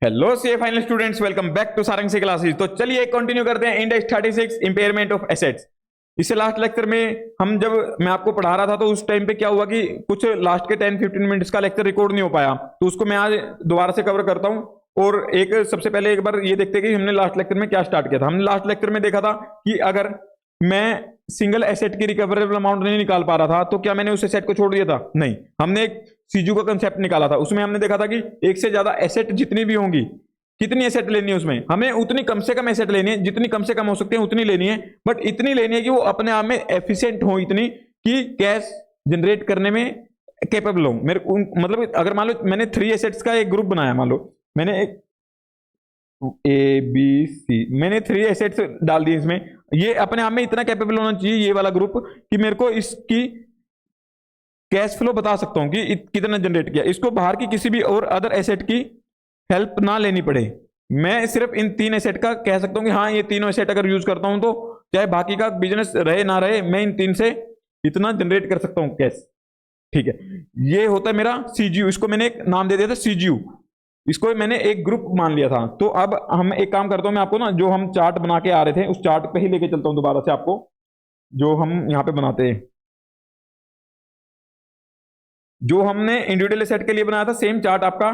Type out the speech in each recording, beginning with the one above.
Hello C final students, welcome back to Sarang C classes. तो चलिए continue करते हैं इंडेक्स 36 इंपेयरमेंट ऑफ एसेट्स। इससे लास्ट लेक्चर में हम जब मैं आपको पढ़ा रहा था तो उस टाइम पे क्या हुआ कि कुछ लास्ट के 10-15 मिनट्स का लेक्चर रिकॉर्ड नहीं हो पाया, तो उसको मैं आज दोबारा से कवर करता हूं। और एक सबसे पहले एक बार ये देखते हैं कि हमने लास्ट लेक्चर में क्या स्टार्ट किया था। हमने लास्ट लेक्चर में देखा था कि अगर मैं सिंगल एसेट की रिकवरेबल अमाउंट नहीं निकाल पा रहा था तो क्या मैंने उस एसेट को छोड़ दिया था? नहीं, हमने एक सीजू का कंसेप्ट निकाला था। उसमें हमने देखा था कि एक से ज्यादा एसेट जितनी भी होंगी, कितनी एसेट लेनी है उसमें हमें उतनी कम से कम एसेट लेनी है, जितनी कम से कम हो सकती है उतनी लेनी है, बट इतनी लेनी है कि वो अपने आप में एफिशिएंट हो, इतनी कि कैश जनरेट करने में कैपेबल हो। मतलब अगर मान लो मैंने 3 एसेट्स का एक ग्रुप बनाया, मान लो मैंने एक ए बी सी, मैंने 3 एसेट्स डाल दिए इसमें, ये अपने आप में इतना कैपेबल होना चाहिए ये वाला ग्रुप कि मेरे को इसकी कैश फ्लो बता सकता हूं कि कितना जनरेट किया, इसको बाहर की किसी भी और अदर एसेट की हेल्प ना लेनी पड़े। मैं सिर्फ इन 3 एसेट का कह सकता हूं कि हाँ ये तीनों एसेट अगर यूज करता हूं तो चाहे बाकी का बिजनेस रहे ना रहे, मैं इन 3 से इतना जनरेट कर सकता हूं कैश। ठीक है, ये होता है मेरा सीजीयू। इसको मैंने एक नाम दे दिया था सीजीयू, इसको मैंने एक ग्रुप मान लिया था। तो अब हम एक काम करता हूं, मैं आपको ना जो हम चार्ट बना के आ रहे थे उस चार्ट पे ही लेके चलता हूं दोबारा से आपको, जो हम यहाँ पे बनाते हैं, जो हमने इंडिविजुअल एसेट के लिए बनाया था सेम चार्ट आपका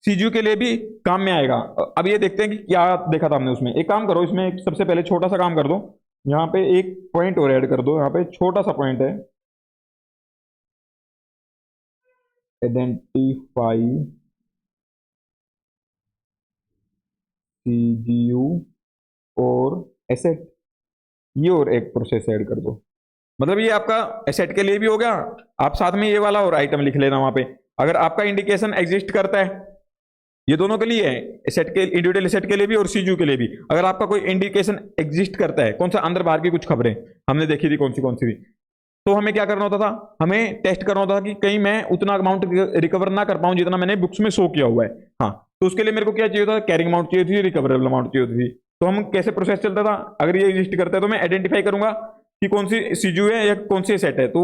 सीजीयू के लिए भी काम में आएगा। अब ये देखते हैं कि क्या देखा था हमने उसमें। एक काम करो, इसमें एक सबसे पहले छोटा सा काम कर दो, यहाँ पे एक पॉइंट और ऐड कर दो। यहाँ पे छोटा सा पॉइंट है, आइडेंटिफाई सीजीयू और एसेट, ये और एक प्रोसेस ऐड कर दो। मतलब ये आपका एसेट के लिए भी हो गया, आप साथ में ये वाला और आइटम लिख लेना वहां पे। अगर आपका इंडिकेशन एग्जिस्ट करता है, ये दोनों के लिए है, एसेट के इंडिविजुअल एसेट के लिए भी और सीजू के लिए भी। अगर आपका कोई इंडिकेशन एग्जिस्ट करता है, कौन सा अंदर बाहर की कुछ खबरें हमने देखी थी कौन सी थी, तो हमें क्या करना होता था, हमें टेस्ट करना होता था कि कहीं मैं उतना अमाउंट रिकवर ना कर पाऊं जितना मैंने बुक्स में शो किया हुआ है। हाँ, तो उसके लिए मेरे को क्या चाहिए था, कैरिंग अमाउंट चाहिए थी, रिकवरेबल अमाउंट चाहिए थी। तो हम कैसे प्रोसेस चलता था, अगर ये एग्जिस्ट करता है तो मैं आइडेंटिफाई करूंगा कि कौन सी सीजू है या कौन सी सेट है, तो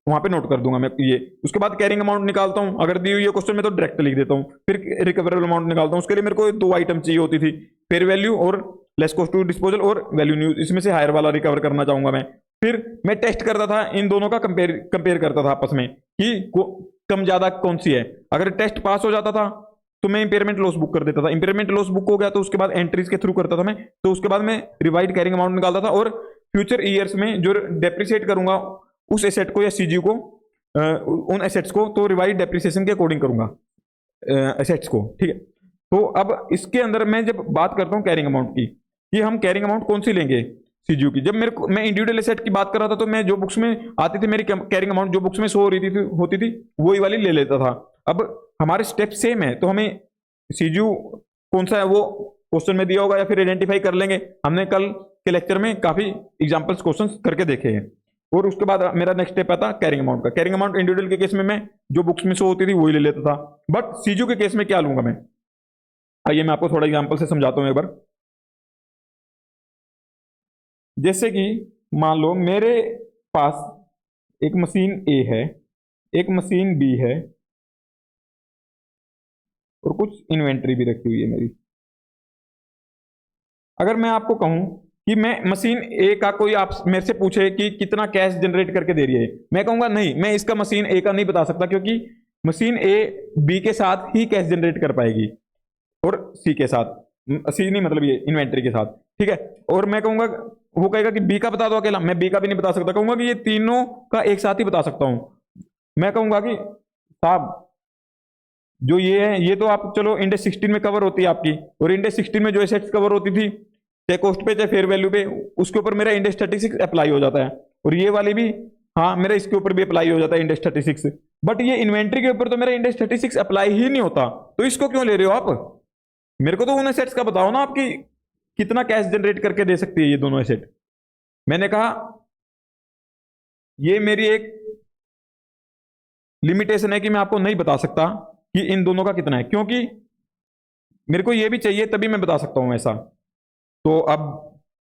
वहां पे नोट कर दूंगा मैं ये। उसके बाद कैरिंग अमाउंट निकालता हूं, अगर दी हुई है क्वेश्चन में तो डायरेक्ट लिख देता हूं। फिर रिकवरेबल अमाउंट निकालता हूं, उसके लिए मेरे को 2 आइटम चाहिए होती थी, फेयर वैल्यू और लेस कॉस्ट टू डिस्पोजल और वैल्यू न्यूज। इसमें से हायर वाला रिकवर करना चाहूंगा मैं। फिर मैं टेस्ट करता था इन दोनों का, कंपेयर करता था आपस में कि कम ज्यादा कौन सी है। अगर टेस्ट पास हो जाता था तो मैं इंपेयरमेंट लॉस बुक कर देता था। इंपेयरमेंट लॉस बुक हो गया तो उसके बाद एंट्रीज के थ्रू करता था मैं, तो उसके बाद मैं रिवाइड कैरिंग अमाउंट निकालता था और फ्यूचर ईयर्स में जो डेप्रिसिएट करूंगा उस एसेट को या सीजी को, उन एसेट्स को, तो रिवाइड डेप्रिसिएशन के अकॉर्डिंग करूंगा एसेट्स को। ठीक है, तो अब इसके अंदर मैं जब बात करता हूं कैरिंग अमाउंट की, कि हम कैरिंग अमाउंट कौन सी लेंगे सीजीयू की, जब मैं इंडिविजुअल एसेट की बात कर रहा था तो मैं जो बुक्स में आती थी मेरी कैरिंग अमाउंट, जो बुक्स में शो हो रही थी होती थी वही वाली ले लेता था। अब हमारे स्टेप सेम है, तो हमें सीजीयू कौन सा है वो क्वेश्चन में दिया होगा या फिर आइडेंटिफाई कर लेंगे। हमने कल के लेक्चर में काफी एग्जांपल्स क्वेश्चंस करके देखे हैं। और उसके बाद मेरा नेक्स्ट स्टेप आता कैरिंग अमाउंट का। कैरिंग अमाउंट इंडिविजुअल के केस में मैं जो बुक्स में शो होती थी वही ले लेता था, बट सीजीयू के केस में क्या लूंगा मैं, आइए मैं आपको थोड़ा एग्जांपल से समझाता हूं एक बार। जैसे कि मान लो मेरे पास एक मशीन ए है, एक मशीन बी है और कुछ इन्वेंट्री भी रखी हुई है मेरी। अगर मैं आपको कहूं कि मैं मशीन ए का, कोई आप मेरे से पूछे कि कितना कैश जनरेट करके दे रही है, मैं कहूंगा नहीं, मैं इसका मशीन ए का नहीं बता सकता, क्योंकि मशीन ए बी के साथ ही कैश जनरेट कर पाएगी और सी के साथ, सी नहीं मतलब ये इन्वेंट्री के साथ। ठीक है, और मैं कहूंगा, वो कहेगा कि बी का बता दो अकेला, मैं बी का भी नहीं बता सकता, कहूंगा कि ये तीनों का एक साथ ही बता सकता हूं। मैं कहूंगा कि साहब जो ये है ये तो आप चलो इंडेक्स 16 में कवर होती है आपकी, और इंडेक्स 16 में जो एसेट्स कवर होती थी चाहे कॉस्ट पे चाहे फेयर वैल्यू पे, उसके ऊपर मेरा इंडेक्स 36 अप्लाई हो जाता है, और ये वाली भी हाँ मेरा इसके ऊपर भी अप्लाई हो जाता है इंडेक्स 36। बट ये इन्वेंट्री के ऊपर तो मेरा इंडेक्स 36 अप्लाई ही नहीं होता, तो इसको क्यों ले रहे हो आप? मेरे को तो उन एसेट्स का बताओ ना आपकी कितना कैश जनरेट करके दे सकती है ये दोनों एसेट। मैंने कहा ये मेरी एक लिमिटेशन है कि मैं आपको नहीं बता सकता कि इन दोनों का कितना है, क्योंकि मेरे को ये भी चाहिए तभी मैं बता सकता हूं ऐसा। तो अब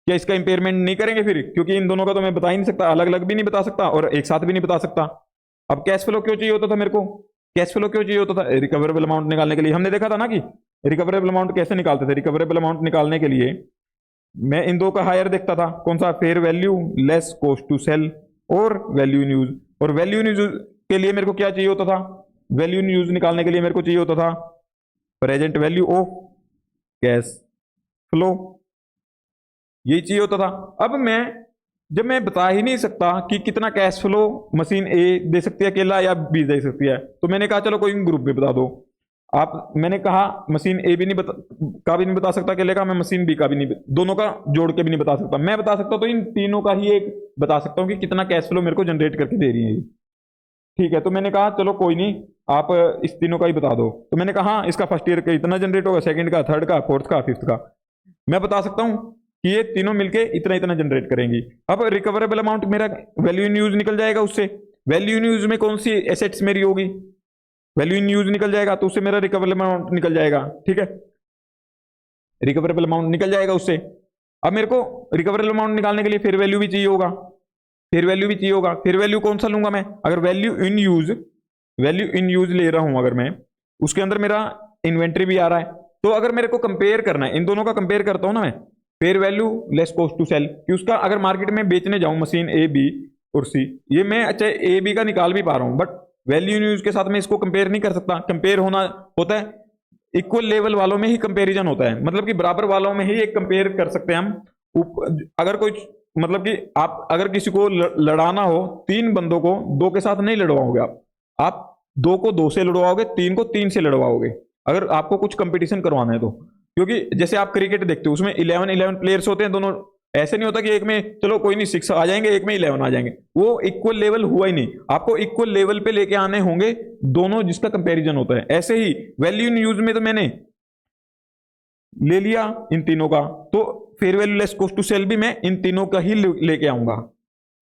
क्या इसका इंपेयरमेंट नहीं करेंगे फिर, क्योंकि इन दोनों का तो मैं बता ही नहीं सकता, अलग अलग भी नहीं बता सकता और एक साथ भी नहीं बता सकता। अब कैश फ्लो क्यों चाहिए होता था मेरे को, कैश फ्लो क्यों चाहिए होता था? रिकवरेबल अमाउंट निकालने के लिए। हमने देखा था ना कि रिकवरेबल अमाउंट कैसे निकालते थे? रिकवरेबल अमाउंट निकालने के लिए मैं इन दो का हायर देखता था, कौन सा? Fair value less cost to sell और वैल्यू इन यूज। और वैल्यू इन यूज के लिए मेरे को क्या चाहिए होता था? वैल्यू इन यूज निकालने के लिए मेरे को चाहिए होता था present value of cash flow, यही चाहिए होता था। अब जब मैं बता ही नहीं सकता कि कितना कैश फ्लो मशीन ए दे सकती है अकेला या बी दे सकती है, तो मैंने कहा चलो कोई ग्रुप भी बता दो आप। मैंने कहा मशीन ए भी नहीं का भी नहीं बता सकता अकेले का, मैं मशीन बी का भी नहीं, दोनों का जोड़ के भी नहीं बता सकता। मैं बता सकता तो इन तीनों का ही एक बता सकता हूँ कि कितना कैश फ्लो मेरे को जनरेट करके दे रही है ये। ठीक है, तो मैंने कहा चलो कोई नहीं, आप इस तीनों का ही बता दो। तो मैंने कहा हाँ, इसका फर्स्ट ईयर का इतना जनरेट होगा, सेकंड का, थर्ड का, फोर्थ का, फिफ्थ का। मैं बता सकता हूँ कि ये तीनों मिलके इतना इतना जनरेट करेंगी। अब रिकवरेबल अमाउंट मेरा वैल्यू इन यूज निकल जाएगा उससे। वैल्यू इन यूज में कौन सी एसेट्स मेरी होगी? वैल्यू इन यूज निकल जाएगा तो उससे मेरा रिकवरेबल अमाउंट निकल जाएगा। ठीक है, रिकवरेबल अमाउंट निकल जाएगा उससे। अब मेरे को रिकवरेबल अमाउंट निकालने के लिए फेयर वैल्यू भी चाहिए होगा, फेयर वैल्यू भी चाहिए होगा। फेयर वैल्यू कौन सा लूंगा मैं? अगर वैल्यू इन यूज ले रहा हूं, अगर मैं उसके अंदर मेरा इन्वेंट्री भी आ रहा है, तो अगर मेरे को कंपेयर करना है, इन दोनों का कंपेयर करता हूं ना मैं, fair value less cost to sell, कि उसका अगर मार्केट में बेचने जाऊं मशीन ए बी और सी, ये मैं अच्छा ए बी का निकाल भी पा रहा हूं, बट वैल्यू इन यूज के साथ में इसको कंपेयर नहीं कर सकता। कंपेयर होना होता है इक्वल लेवल वालों में ही कंपैरिजन होता है, मतलब कि बराबर वालों में ही एक कंपेयर कर सकते हैं हम। अगर कोई मतलब कि आप अगर किसी को लड़ाना हो, तीन बंदों को दो के साथ नहीं लड़वाओगे आप दो को दो से लड़वाओगे, तीन को तीन से लड़वाओगे, अगर आपको कुछ कंपटीशन करवाना है तो। क्योंकि जैसे आप क्रिकेट देखते हो, उसमें 11 प्लेयर्स होते हैं दोनों, ऐसे नहीं होता कि एक में चलो कोई नहीं 6 आ जाएंगे, एक में 11 आ जाएंगे, वो इक्वल लेवल हुआ ही नहीं। आपको इक्वल लेवल पे लेके आने होंगे दोनों, जिसका कंपैरिजन होता है। ऐसे ही वैल्यू इन यूज में तो मैंने ले लिया इन तीनों का, तो fair value less cost to sell भी मैं इन तीनों का ही लेके आऊंगा,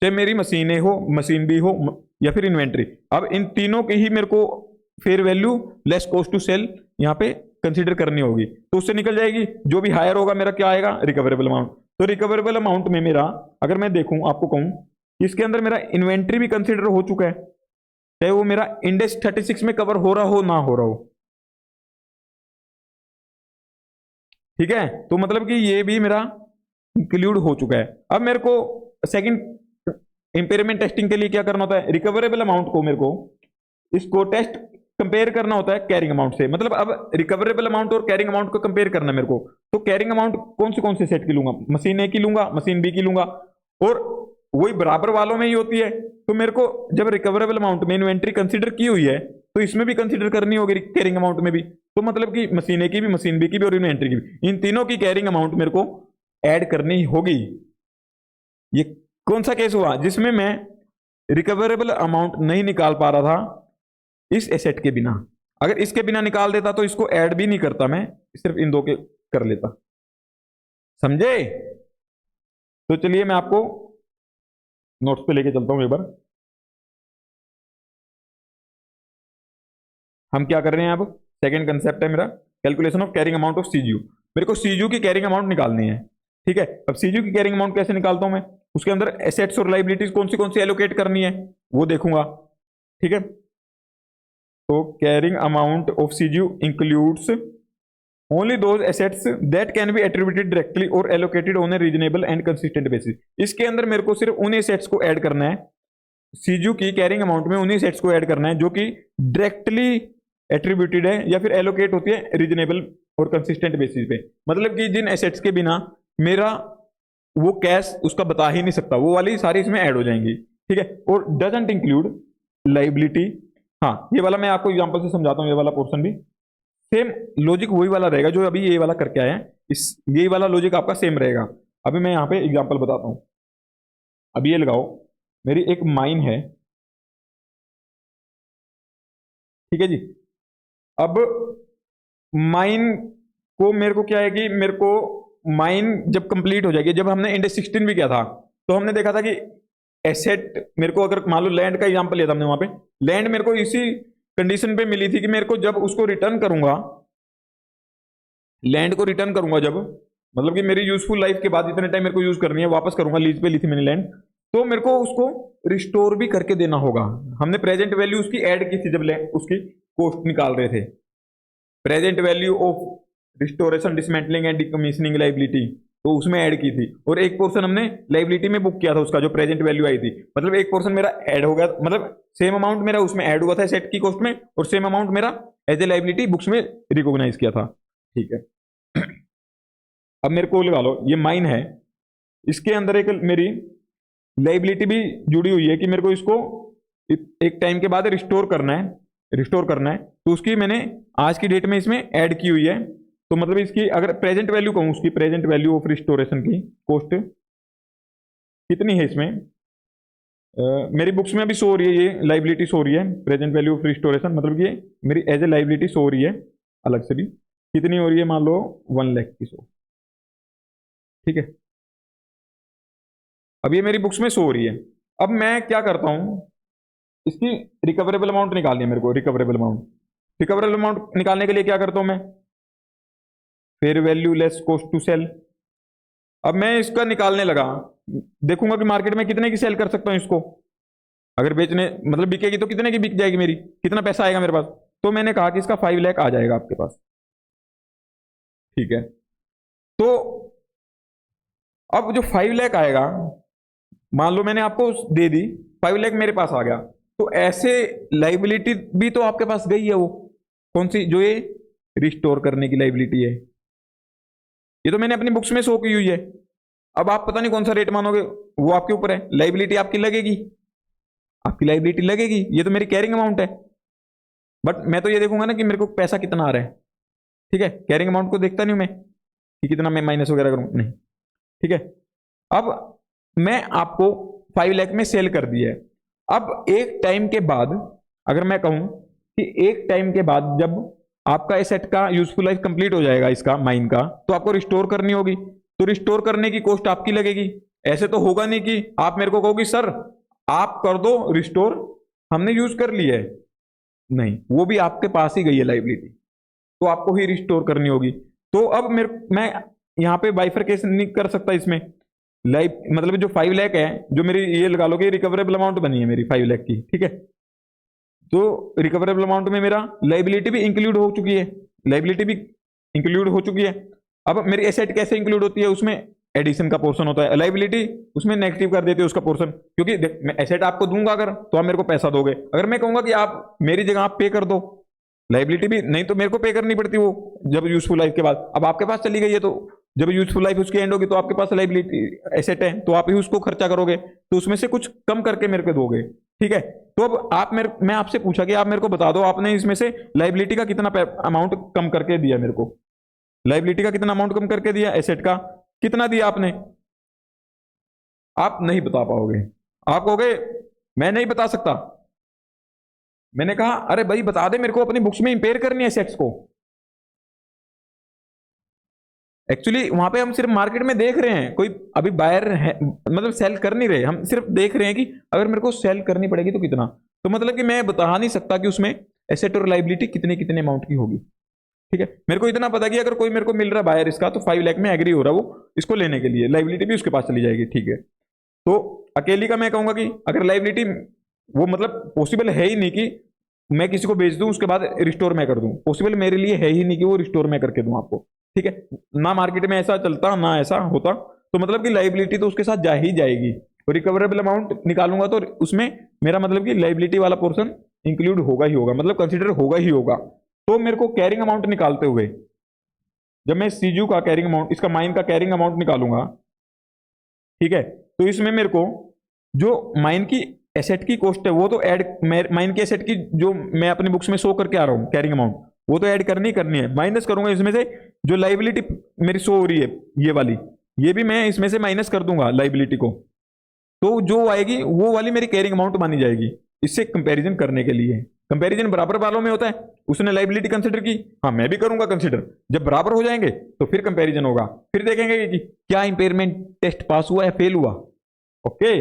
चाहे मेरी मशीन ए हो, मशीन बी हो, या फिर इन्वेंट्री। अब इन तीनों की ही मेरे को fair value less cost to sell यहाँ पे कंसीडर करनी होगी, तो उससे निकल जाएगी। जो भी हायर होगा मेरा क्या आएगा? Recoverable amount. तो रिकवरेबल अमाउंट में मेरा, अगर मैं देखूं आपको कहूं, इसके अंदर मेरा इन्वेंट्री भी कंसीडर हो चुका है, चाहे वो मेरा इंडेक्स 36 में कवर हो रहा हो ना हो रहा हो। ठीक है, तो मतलब कि ये भी मेरा इंक्लूड हो चुका है। अब मेरे को सेकंड इंपेयरमेंट टेस्टिंग के लिए क्या करना होता है? रिकवरेबल अमाउंट को मेरे को इसको टेस्ट कंपेयर करना होता है कैरिंग अमाउंट से। मतलब अब रिकवरेबल अमाउंट और कैरिंग अमाउंट को कंपेयर करना है मेरे को, तो कैरिंग अमाउंट कौन से सेट की लूंगा? मशीन ए की लूंगा, मशीन बी की लूंगा, और वही बराबर वालों में ही होती है। तो मेरे को जब रिकवरेबल अमाउंट में इन्वेंट्री कंसीडर की हुई है, तो इसमें भी कंसीडर करनी होगी कैरिंग अमाउंट में भी। तो मतलब कि मशीन ए की भी, मशीन बी की भी और इन्वेंट्री की भी, इन तीनों की कैरिंग अमाउंट मेरे को ऐड करनी होगी। ये कौन सा केस हुआ जिसमें मैं रिकवरेबल अमाउंट नहीं निकाल पा रहा था इस एसेट के बिना? अगर इसके बिना निकाल देता तो इसको ऐड भी नहीं करता, मैं सिर्फ इन दो के कर लेता। समझे? तो चलिए मैं आपको नोट्स पे लेके चलता हूं एक बार। हम क्या कर रहे हैं अब? सेकंड कंसेप्ट है मेरा calculation of carrying amount of CGU. मेरे को सीजीयू की कैरिंग अमाउंट निकालनी है। ठीक है, अब सीजीयू की कैरिंग अमाउंट कैसे निकालता हूं मैं? उसके अंदर एसेट्स और लाइबिलिटीज कौन सी एलोकेट करनी है वो देखूंगा। ठीक है, तो carrying amount of CGU includes only those assets that can be attributed directly or allocated on a reasonable and consistent basis. इसके अंदर मेरे को सिर्फ उन एसेट्स को ऐड करना है, सीजीयू की कैरिंग अमाउंट में उन्हीं एसेट्स को ऐड करना है जो कि डायरेक्टली एट्रीब्यूटेड है या फिर एलोकेट होती है रीजनेबल और कंसिस्टेंट बेसिस पे। मतलब कि जिन एसेट्स के बिना मेरा वो कैश उसका बता ही नहीं सकता, वो वाली सारी इसमें ऐड हो जाएंगी। ठीक है, और डजंट इंक्लूड लाइबिलिटी। हाँ, ये वाला मैं आपको एग्जांपल से समझाता हूँ, ये वाला पोर्शन भी सेम लॉजिक वही वाला रहेगा जो अभी ये वाला करके आया है, इस ये वाला लॉजिक आपका सेम रहेगा। अभी मैं यहाँ पे एग्जांपल बताता हूँ। अब ये लगाओ, मेरी एक माइन है, ठीक है जी। अब माइन को मेरे को क्या है कि मेरे को माइन जब कंप्लीट हो जाएगी, जब हमने इंडेक्स 16 भी किया था तो हमने देखा था कि एसेट मेरे को, अगर मान लो लैंड का एग्जांपल लिया था हमने, वहां पे लैंड मेरे को इसी कंडीशन पे मिली थी कि मेरे को जब उसको रिटर्न करूंगा, लैंड को रिटर्न करूंगा जब, मतलब कि मेरी यूजफुल लाइफ के बाद इतने टाइम मेरे को यूज करनी है, वापस करूंगा, लीज पे ली थी मैंने लैंड, तो मेरे को उसको रिस्टोर भी करके देना होगा। हमने प्रेजेंट वैल्यू उसकी ऐड की थी जब उसकी कॉस्ट निकाल रहे थे। Present value of restoration dismantling and decommissioning liability, तो उसमें ऐड की थी, और एक पोर्शन हमने लाइबिलिटी में बुक किया था उसका जो प्रेजेंट वैल्यू आई थी। मतलब एक पोर्शन मेरा ऐड हो गया, मतलब सेम अमाउंट मेरा उसमें ऐड हुआ था सेट की कॉस्ट में, और सेम अमाउंट मेरा एज ए लाइबिलिटी बुक्स में रिकॉग्नाइज किया था। ठीक है, अब मेरे को लगा लो ये माइन है, इसके अंदर एक मेरी लाइबिलिटी भी जुड़ी हुई है कि मेरे को इसको एक टाइम के बाद रिस्टोर करना है, तो उसकी मैंने आज की डेट में इसमें ऐड की हुई है। तो मतलब इसकी अगर प्रेजेंट वैल्यू कहूँ, उसकी प्रेजेंट वैल्यू ऑफ रिस्टोरेशन की कॉस्ट कितनी है इसमें, मेरी बुक्स में अभी शो हो रही है, ये लाइबिलिटी शो हो रही है प्रेजेंट वैल्यू ऑफ रिस्टोरेशन, मतलब ये मेरी एज ए लाइबिलिटी शो हो रही है अलग से भी, कितनी हो रही है, मान लो 1 लाख की शो। ठीक है, अब ये मेरी बुक्स में शो हो रही है। अब मैं क्या करता हूं, इसकी रिकवरेबल अमाउंट निकालनी है मेरे को, रिकवरेबल अमाउंट निकालने के लिए क्या करता हूं मैं, fair value less cost to sell. अब मैं इसका निकालने लगा, देखूंगा कि मार्केट में कितने की सेल कर सकता हूं इसको, अगर बेचने मतलब बिकेगी तो कितने की बिक जाएगी मेरी, कितना पैसा आएगा मेरे पास। तो मैंने कहा कि इसका 5 लाख आ जाएगा आपके पास। ठीक है, तो अब जो 5 लाख आएगा, मान लो मैंने आपको दे दी, 5 लाख मेरे पास आ गया, तो ऐसे लाइबिलिटी भी तो आपके पास गई है, वो कौन सी, जो ये रिस्टोर करने की लाइबिलिटी है, ये तो मैंने अपनी बुक्स में शो की हुई है। अब आप पता नहीं कौन सा रेट मानोगे, वो आपके ऊपर है, लाइबिलिटी आपकी लगेगी, ये तो मेरी कैरिंग अमाउंट है, बट मैं तो ये देखूंगा ना कि मेरे को पैसा कितना आ रहा है। ठीक है, कैरिंग अमाउंट को देखता नहीं हूं मैं कि कितना मैं माइनस वगैरह करूं, नहीं। ठीक है, अब मैं आपको 5 लाख में सेल कर दिया है। अब एक टाइम के बाद अगर मैं कहूं कि एक टाइम के बाद जब आपका एसेट का यूजफुल लाइफ कंप्लीट हो जाएगा, इसका माइन का, तो आपको रिस्टोर करनी होगी, तो रिस्टोर करने की कॉस्ट आपकी लगेगी। ऐसे तो होगा नहीं कि आप मेरे को कहोगे सर आप कर दो रिस्टोर, हमने यूज कर लिया है, नहीं, वो भी आपके पास ही गई है लाइबिलिटी, तो आपको ही रिस्टोर करनी होगी। तो अब मैं यहाँ पे बाइफरकेशन नहीं कर सकता इसमें, लाइफ मतलब जो 5 लाख है, जो मेरी ये लगा लो कि रिकवरेबल अमाउंट बनी है मेरी 5 लाख की। ठीक है, तो रिकवरेबल अमाउंट में मेरा लाइबिलिटी भी इंक्लूड हो चुकी है, अब मेरी एसेट कैसे इंक्लूड होती है, उसमें एडिशन का पोर्शन होता है, लाइबिलिटी उसमें नेगेटिव कर देती है उसका पोर्शन, क्योंकि मैं एसेट आपको दूंगा अगर, तो आप मेरे को पैसा दोगे, अगर मैं कहूंगा कि आप मेरी जगह आप पे कर दो, लाइबिलिटी भी नहीं तो मेरे को पे करनी पड़ती वो जब यूजफुल लाइफ के बाद। अब आपके पास चली गई है, तो जब यूजफुल लाइफ उसकी एंड होगी तो आपके पास लाइबिलिटी एसेट है, तो आप ही उसको खर्चा करोगे, तो उसमें से कुछ कम करके मेरे को दोगे। ठीक है, तो अब मैं आपसे पूछा कि आप मेरे को बता दो, आपने इसमें से लाइबिलिटी का कितना अमाउंट कम करके दिया मेरे को, लाइबिलिटी का कितना अमाउंट कम करके दिया, एसेट का कितना दिया आपने, आप नहीं बता पाओगे, आप कहोगे मैं नहीं बता सकता। मैंने कहा अरे भाई बता दे मेरे को, अपनी बुक्स में इंपेयर करनी है एसेट्स को। एक्चुअली वहां पे हम सिर्फ मार्केट में देख रहे हैं, कोई अभी बायर है, मतलब सेल कर नहीं रहे, हम सिर्फ देख रहे हैं कि अगर मेरे को सेल करनी पड़ेगी तो कितना, तो मतलब कि मैं बता नहीं सकता कि उसमें एसेट और लाइबिलिटी कितने कितने अमाउंट की होगी। ठीक है, मेरे को इतना पता कि अगर कोई मेरे को मिल रहा है बायर इसका, तो 5 लाख में एग्री हो रहा है वो इसको लेने के लिए, लाइबिलिटी भी उसके पास चली जाएगी। ठीक है, तो अकेली का मैं कहूंगा कि अगर लाइबिलिटी वो मतलब पॉसिबल है ही नहीं कि मैं किसी को बेच दूं उसके बाद रिस्टोर मैं कर दूं, पॉसिबल मेरे लिए है ही नहीं कि वो रिस्टोर मैं करके दूं आपको। ठीक है, ना मार्केट में ऐसा चलता ना ऐसा होता, तो मतलब कि लाइबिलिटी तो उसके साथ जा ही जाएगी, और रिकवरेबल अमाउंट निकालूंगा तो उसमें मेरा मतलब कि लाइबिलिटी वाला पोर्शन इंक्लूड होगा ही होगा, मतलब कंसिडर होगा ही होगा। तो मेरे को कैरिंग अमाउंट निकालते हुए जब मैं सीजू का कैरिंग अमाउंट, इसका माइन का कैरिंग अमाउंट निकालूंगा, ठीक है, तो इसमें मेरे को जो माइन की एसेट की कॉस्ट है वो तो ऐड, माइन की एसेट की जो मैं अपनी बुक्स में शो करके आ रहा हूँ कैरिंग अमाउंट, वो तो ऐड करनी है, माइनस करूंगा इसमें से जो लाइबिलिटी मेरी शो हो रही है ये वाली, ये भी मैं इसमें से माइनस कर दूंगा लाइबिलिटी को, तो जो आएगी वो वाली मेरी कैरिंग अमाउंट मानी जाएगी। इससे कंपैरिजन करने के लिए, कंपैरिजन बराबर वालों में होता है, उसने लाइबिलिटी कंसिडर की, हाँ मैं भी करूंगा कंसिडर, जब बराबर हो जाएंगे तो फिर कंपैरिजन होगा, फिर देखेंगे कि क्या इंपेयरमेंट टेस्ट पास हुआ या फेल हुआ। ओके,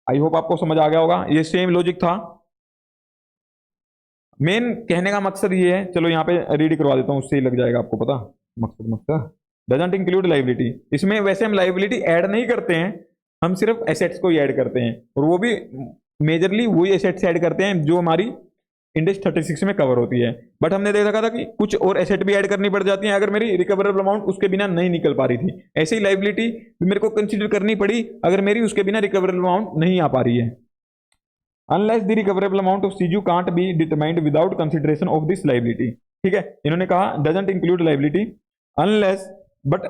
आई होप आपको समझ आ गया होगा, ये सेम लॉजिक था। मेन कहने का मकसद ये है, चलो यहाँ पे रीड करवा देता हूँ, उससे ही लग जाएगा आपको पता, मकसद डजंट इंक्लूड लाइबिलिटी, इसमें वैसे हम लाइबिलिटी ऐड नहीं करते हैं, हम सिर्फ एसेट्स को ही ऐड करते हैं, और वो भी मेजरली वही एसेट्स ऐड करते हैं जो हमारी इंडेक्स 36 में कवर होती है। बट हमने देखा था कि कुछ और एसेट भी ऐड करनी पड़ जाती है अगर मेरी रिकवरेबल अमाउंट उसके बिना नहीं निकल पा रही थी। ऐसे ही लाइबिलिटी भी मेरे को कंसीडर करनी पड़ी अगर मेरी उसके बिना रिकवरेबल अमाउंट नहीं आ पा रही है। Unless the recoverable amount of CGU can't be determined without consideration of this liability. ठीक है, इन्होंने कहा doesn't include liability unless, but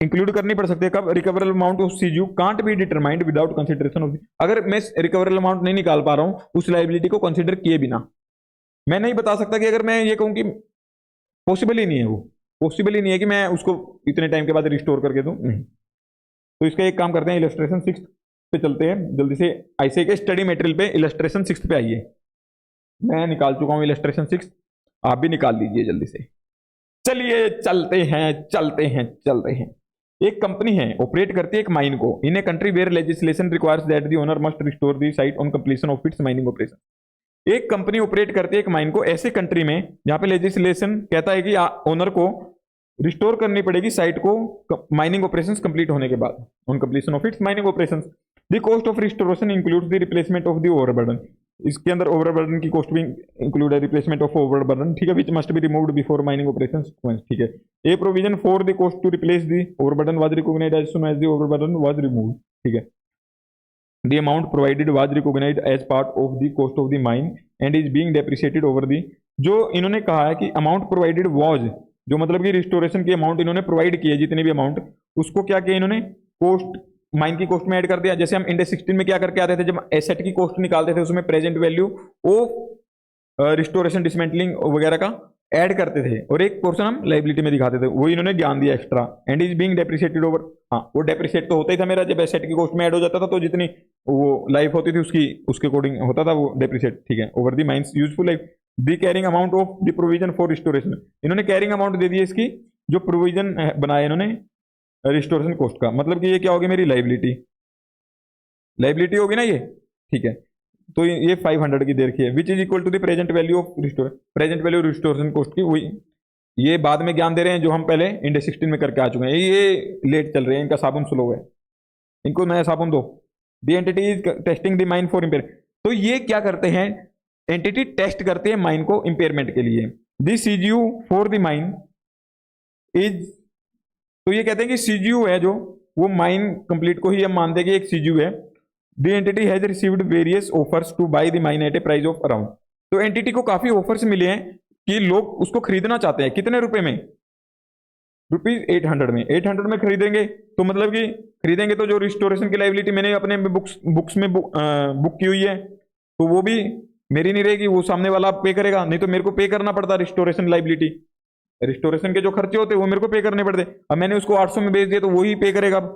include करनी पड़ सकती है कब, recoverable amount of CGU can't be determined without consideration of, अगर मैं रिकवरेबल अमाउंट नहीं निकाल पा रहा हूं उस लाइबिलिटी को कंसिडर किए बिना। मैं नहीं बता सकता कि अगर मैं ये कहूं कि पॉसिबल ही नहीं है, वो पॉसिबल ही नहीं है कि मैं उसको इतने टाइम के बाद रिस्टोर करके दूं, नहीं। तो इसका एक काम करते हैं, इलस्ट्रेशन 6 पे चलते हैं जल्दी से। ऐसे के स्टडी मटेरियल पे इलस्ट्रेशन 6 पे आइए। मैं निकाल चुका हूं इलस्ट्रेशन 6, आप भी निकाल लीजिए जल्दी से। चलिए चलते हैं चलते हैं चलते हैं। एक कंपनी है, ऑपरेट करती है एक माइन को in a country where legislation requires that the owner must restore the site on completion of its mining operation. एक कंपनी ऑपरेट करती है एक माइन को ऐसे कंट्री में जहां पे लेजिस्लेशन कहता है कि ओनर को रिस्टोर करनी पड़ेगी साइट को माइनिंग ऑपरेशंस कंप्लीट होने के बाद, on completion of its mining operations. The cost of restoration includes the replacement of the overburden. इसके अंदर ओवरबर्डन की कॉस्ट भी इंक्लूड है, रिप्लेसमेंट ऑफ ओवरबर्डन, ठीक है, which must be removed before mining operations, ठीक है। A provision for the cost to replace the overburden was recognised as soon as the overburden was removed, ठीक है। The amount provided was recognized as part of the cost of the mine and is being depreciated over the, जो इन्होंने कहा है कि amount provided was, जो मतलब कि रिस्टोरेशन की अमाउंट इन्होंने प्रोवाइड की है जितनी भी अमाउंट, उसको क्या किया इन्होंने कॉस्ट, माइन की कॉस्ट में ऐड कर दिया। जैसे हम इंडेक्स 16 में क्या करके आते थे, जब एसेट की कॉस्ट निकालते थे उसमें present value of restoration dismantling वगैरह का ऐड करते थे और एक पोर्शन हम लाइबिलिटी में दिखाते थे, वो इन्होंने ज्ञान दिया extra. And is being depreciated over, हाँ वो डेप्रिसिएट तो होता ही था मेरा, जब एसेट की कॉस्ट में ऐड हो जाता था तो जितनी वो लाइफ होती थी उसके अकॉर्डिंग होता था वो डेप्रिसिएट, ठीक है, over the mines useful life. The carrying amount of the provision for restoration, इन्होंने कैरिंग अमाउंट दे दी इसकी, जो प्रोविजन बनाया इन्होंने रिस्टोरेशन कॉस्ट का, मतलब कि ये क्या होगी मेरी लाइबिलिटी, लाइबिलिटी होगी ना ये, ठीक है। तो ये 500 की दे रखी है, which is equal to the present value of restore, present value restoration cost की, वही ये बाद में ज्ञान दे रहे हैं जो हम पहले इंडेक्स 16 में करके आ चुके हैं। ये लेट चल रहे हैं, इनका साबुन स्लो है, इनको नया साबुन दो। The entity is testing the mine for empire, तो ये क्या करते हैं, एंटिटी टेस्ट करते हैं माइन को इंपेयरमेंट के लिए। The CGU for the mine is, तो ये कहते हैं कि सीजीयू है जो, वो माइन कंप्लीट को ही हम मानते हैं कि एक सीजीयू है। The entity has received various offers to buy the mine at a price of around, तो एंटिटी को काफी ऑफर्स मिले हैं कि लोग उसको खरीदना चाहते हैं, कितने रुपए में, ₹800 में, 800 में खरीदेंगे। तो मतलब कि खरीदेंगे तो जो रिस्टोरेशन की लाइबिलिटी मैंने अपने बुक्स में बुक की हुई है तो वो भी मेरी नहीं रहेगी, वो सामने वाला पे करेगा, नहीं तो मेरे को पे करना पड़ता रिस्टोरेशन लाइबिलिटी, रिस्टोरेशन के जो खर्चे होते हैं वो मेरे को पे करने पड़ते। अब मैंने उसको 800 में बेच दिया तो वही पे करेगा।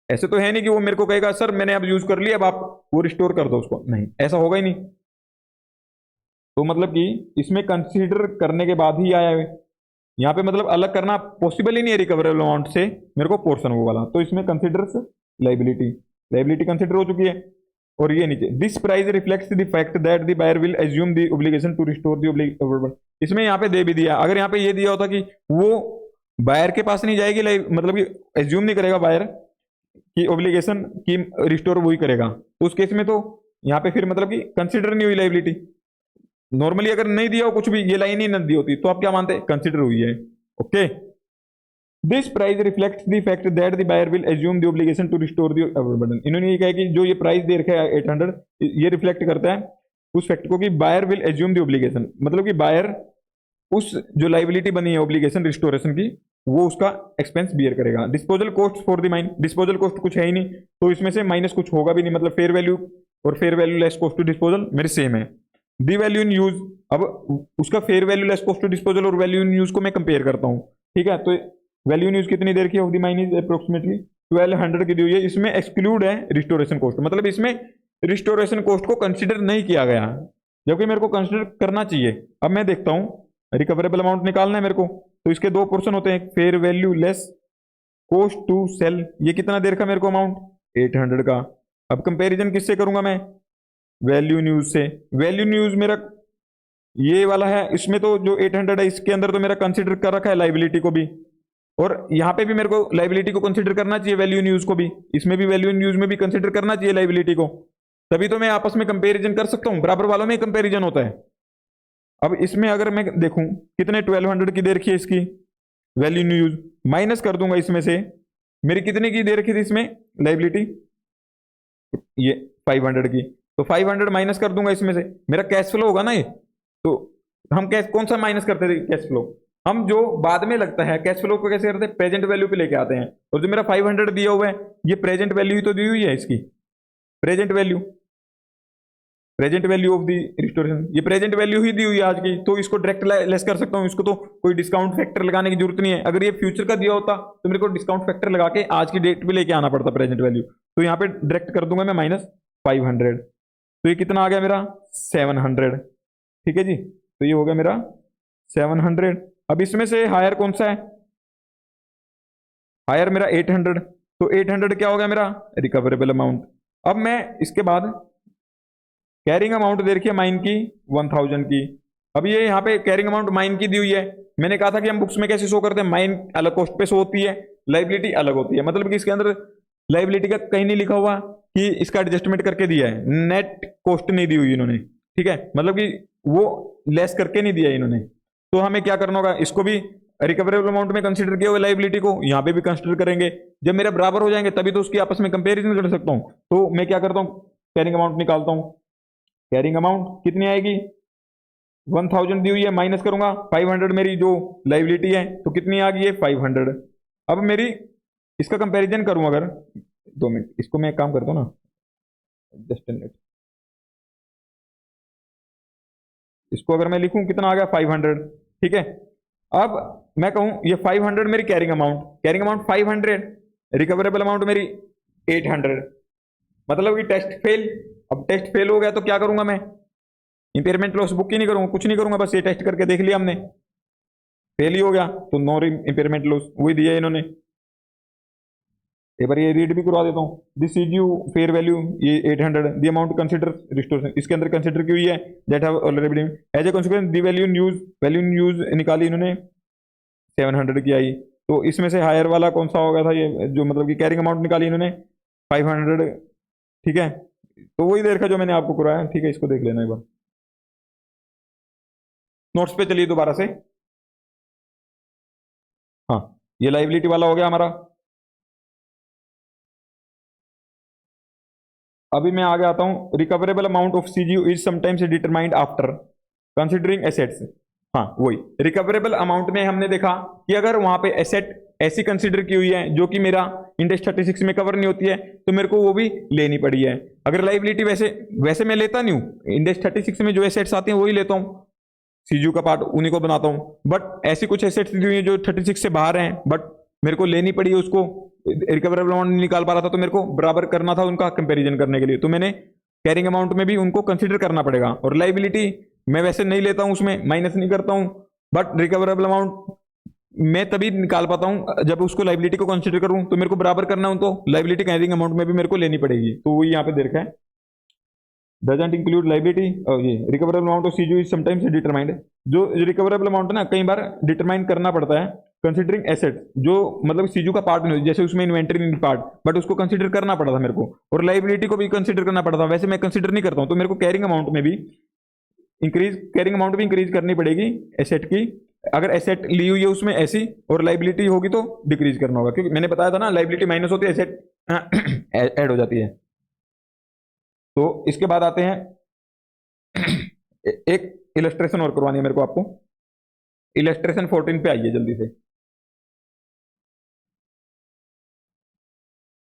ऐसे तो है नहीं कि वो मेरे को कहेगा सर मैंने अब यूज कर लिया अब आप वो रिस्टोर कर दो उसको, नहीं, ऐसा होगा ही नहीं। तो मतलब कि इसमें कंसीडर करने के बाद ही आया है यहाँ पे, मतलब अलग करना पॉसिबल ही नहीं है रिकवरेबल अमाउंट से मेरे को पोर्शन वो वाला, तो इसमें कंसीडर्स लाइबिलिटी, लाइबिलिटी कंसीडर हो चुकी है। और ये नीचे this price reflects the fact that the buyer will assume the obligation to restore the obligation, इसमें यहाँ पे दे भी दिया। अगर यहाँ पे ये दिया होता कि वो बायर के पास नहीं जाएगी, मतलब कि एज्यूम नहीं करेगा बायर कि ऑब्लिगेशन की रिस्टोर वही करेगा, तो उस केस में तो यहाँ पे फिर मतलब कि कंसीडर नहीं हुई लाइबिलिटी। नॉर्मली अगर नहीं दिया हो कुछ भी, ये लाइन ही नहीं दी होती तो आप क्या मानते, कंसीडर हुई है। Okay, this price reflects the fact that the buyer will assume the obligation to restore the overburden, इन्होंने ये कहा कि जो ये प्राइस दे रखा है 800, ये रिफ्लेक्ट करता है उस फैक्ट को कि buyer will assume the obligation, मतलब कि बायर उस जो लाइबिलिटी बनी है ऑब्लिगेशन रिस्टोरेशन की वो उसका एक्सपेंस बियर करेगा। Disposal cost for the mine, disposal cost कुछ है ही नहीं तो इसमें से माइनस कुछ होगा भी नहीं, मतलब फेयर वैल्यू और fair value less cost to disposal मेरे सेम है। दी वैल्यू इन यूज, अब उसका fair value less cost to disposal और वैल्यू इन यूज को मैं कंपेयर करता हूँ, ठीक है। तो वैल्यू इन यूज कितनी देर की of the mine is approximately 1200 की दी हुई है, इसमें एक्सक्लूड है रिस्टोरेशन कॉस्ट, मतलब इसमें रिस्टोरेशन कॉस्ट को कंसिडर नहीं किया गया जबकि मेरे को कंसिडर करना चाहिए। अब मैं देखता हूँ रिकवरेबल अमाउंट निकालना है मेरे को, तो इसके दो पोर्शन होते हैं, fair value less cost to sell, ये कितना देर का मेरे को अमाउंट 800 का। अब कंपैरिजन किससे करूंगा मैं, वैल्यू न्यूज से। वैल्यू न्यूज मेरा ये वाला है, इसमें तो जो 800 है इसके अंदर तो मेरा कंसीडर कर रखा है लाइबिलिटी को भी, और यहाँ पे भी मेरे को लाइबिलिटी को कंसीडर करना चाहिए, वैल्यू न्यूज को भी, इसमें भी वैल्यू न्यूज में भी कंसीडर करना चाहिए लाइबिलिटी को, तभी तो मैं आपस में कंपैरिजन कर सकता हूँ, बराबर वालों में कंपैरिजन होता है। अब इसमें अगर मैं देखूं कितने 1200 की दे रखी है इसकी वैल्यू इन यूज, माइनस कर दूंगा इसमें से मेरी कितने की दे रखी थी इसमें लाइबिलिटी, ये 500 की, तो 500 माइनस कर दूंगा इसमें से, मेरा कैश फ्लो होगा ना ये। तो हम कैश कौन सा माइनस करते थे, कैश फ्लो, हम जो बाद में लगता है कैश फ्लो को कैसे करते हैं, प्रेजेंट वैल्यू पे लेके आते हैं। और जो मेरा 500 दिया हुआ है ये प्रेजेंट वैल्यू ही तो दी हुई है इसकी, present value, present value of the restoration, ये प्रेजेंट वैल्यू ही दी हुई है आज की, तो इसको डायरेक्ट लेस कर सकता हूं, इसको तो कोई डिस्काउंट फैक्टर लगाने की जरूरत नहीं है। अगर ये फ्यूचर का दिया होता तो मेरे को डिस्काउंट फैक्टर लगा के आज की डेट पे लेके आना पड़ता प्रेजेंट वैल्यू, तो यहाँ पे डायरेक्ट कर दूंगा मैं -500, तो ये कितना आ गया मेरा 700। ठीक है जी, तो ये हो गया मेरा 700। अब इसमें से हायर कौन सा है, हायर मेरा 800, तो 800 क्या हो गया मेरा रिकवरेबल अमाउंट। अब मैं इसके बाद कैरिंग अमाउंट दे रखी है माइन की 1000 की। अब ये यहाँ पे कैरिंग अमाउंट माइन की दी हुई है, मैंने कहा था कि हम बुक्स में कैसे शो करते हैं, माइन अलग कॉस्ट पे शो होती है, लाइबिलिटी अलग होती है, मतलब कि इसके अंदर लाइबिलिटी का कहीं नहीं लिखा हुआ कि इसका एडजस्टमेंट करके दिया है, नेट कॉस्ट नहीं दी हुई इन्होंने, ठीक है, मतलब कि वो लेस करके नहीं दिया इन्होंने। तो हमें क्या करना होगा, इसको भी रिकवरेबल अमाउंट में कंसीडर किया हुआ लाइबिलिटी को यहाँ पे भी कंसीडर करेंगे, जब मेरे बराबर हो जाएंगे तभी तो उसकी आपस में कंपेरिजन कर सकता हूँ। तो मैं क्या करता हूँ, कैरिंग अमाउंट निकालता हूँ, कैरिंग अमाउंट कितनी आएगी 1000 दी हुई है, माइनस करूंगा 500 मेरी जो लाइबिलिटी है, तो कितनी आ गई है 500। अब मेरी इसका कंपैरिजन करूं अगर, 2 मिनट इसको मैं एक काम करता हूं ना, जस्ट मिनट, इसको अगर मैं लिखूं कितना आ गया 500, ठीक है। अब मैं कहूं ये 500 मेरी carrying amount, carrying amount 500, recoverable amount मेरी 800, मतलब कि टेस्ट फेल। अब टेस्ट फेल हो गया तो क्या करूंगा मैं, इंपेयरमेंट लॉस बुक ही नहीं करूंगा, कुछ नहीं करूंगा, बस ये टेस्ट करके देख लिया हमने, फेल ही हो गया तो नो इंपेयरमेंट लॉस, वही दिया इन्होंने। एक बार ये रीड भी करवा देता हूँ, this is you fair value ये 800, द अमाउंट कंसिडर रिस्टोरेशन, इसके अंदर कंसिडर की हुई है, that have already as a consequence the value in use, value in use निकाली इन्होंने 700 की आई। तो इसमें से हायर वाला कौन सा होगा था, ये जो मतलब कि कैरिंग अमाउंट निकाली इन्होंने 500, ठीक है। तो वही देर का जो मैंने आपको कराया, ठीक है, इसको देख लेना एक बार नोट्स पे, चलिए दोबारा से। हाँ, ये लाइबिलिटी वाला हो गया हमारा। अभी मैं आगे आता हूं, recoverable amount of CGU is sometimes determined after considering assets. हाँ वही रिकवरेबल अमाउंट में हमने देखा कि अगर वहां पे एसेट ऐसी कंसिडर की हुई है जो कि मेरा इंडेक्स 36 में कवर नहीं होती है, तो मेरे को वो भी लेनी पड़ी है। अगर लाइबिलिटी वैसे वैसे मैं लेता नहीं हूँ, इंडेक्स 36 में जो एसेट्स आते हैं वही लेता हूँ, सीजू का पार्ट उन्हीं को बनाता हूँ, बट ऐसी कुछ एसेट्स दी हुई है जो 36 से बाहर हैं, बट मेरे को लेनी पड़ी है उसको, रिकवरेबल अमाउंट नहीं निकाल पा रहा था, तो मेरे को बराबर करना था उनका कंपैरिजन करने के लिए, तो मैंने कैरिंग अमाउंट में भी उनको कंसिडर करना पड़ेगा। और लाइबिलिटी मैं वैसे नहीं लेता हूं, उसमें माइनस नहीं करता हूं, बट रिकवरेबल अमाउंट मैं तभी निकाल पाता हूं जब उसको लाइबिलिटी को कंसिडर करूं, तो मेरे को बराबर करना हो तो लाइबिलिटी कैरिंग अमाउंट में भी मेरे को लेनी पड़ेगी। तो वही यहाँ पे देख रखा है, डजंट इंक्लूड लाइबिलिटी, और ये recoverable amount of CGU is sometimes determined, जो रिकवरेबल अमाउंट है ना कई बार डिटरमाइन करना पड़ता है कंसिडरिंग एसेट, जो मतलब सीजू का पार्ट नहीं, जैसे उसमें इन्वेंटरी नहीं पार्ट, बट उसको कंसिडर करना पड़ा था मेरे को, और लाइबिलिटी को भी कंसिडर करना पड़ा था, वैसे मैं कंसिडर नहीं करता हूं, तो मेरे को कैरिंग अमाउंट में भी इंक्रीज, कैरिंग अमाउंट भी इंक्रीज करनी पड़ेगी एसेट की, अगर एसेट ली हुई है उसमें ऐसी, और लाइबिलिटी होगी तो डिक्रीज करना होगा, क्योंकि मैंने बताया था ना लाइबिलिटी माइनस होती है एसेट ऐड हो जाती है। तो इसके बाद आते हैं एक इलस्ट्रेशन और करवानी है मेरे को आपको, इलस्ट्रेशन 14 पे आइए जल्दी से,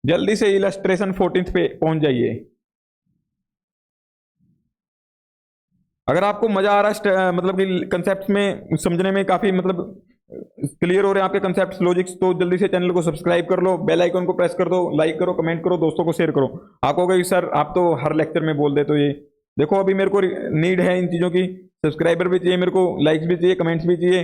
जल्दी से इलस्ट्रेशन 14 पे पहुंच जाइए। अगर आपको मजा आ रहा है मतलब कि कंसेप्ट में समझने में काफी मतलब क्लियर हो रहे हैं आपके कंसेप्ट लॉजिक्स, तो जल्दी से चैनल को सब्सक्राइब कर लो, बेल आइकन को प्रेस कर दो, लाइक करो, कमेंट करो, दोस्तों को शेयर करो। आपको कहोगे सर आप तो हर लेक्चर में बोल दे, तो ये देखो अभी मेरे को नीड है इन चीज़ों की, सब्सक्राइबर भी चाहिए मेरे को, लाइक्स भी चाहिए, कमेंट्स भी चाहिए,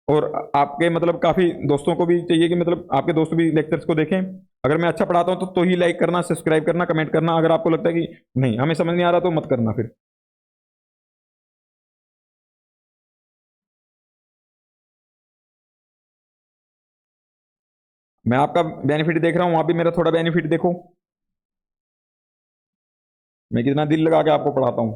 और आपके मतलब काफ़ी दोस्तों को भी चाहिए कि मतलब आपके दोस्त भी लेक्चर्स को देखें। अगर मैं अच्छा पढ़ाता हूँ तो ही लाइक करना, सब्सक्राइब करना, कमेंट करना। अगर आपको लगता है कि नहीं हमें समझ नहीं आ रहा तो मत करना फिर। मैं आपका बेनिफिट देख रहा हूँ, आप भी मेरा थोड़ा बेनिफिट देखो, मैं कितना दिल लगा के आपको पढ़ाता हूँ।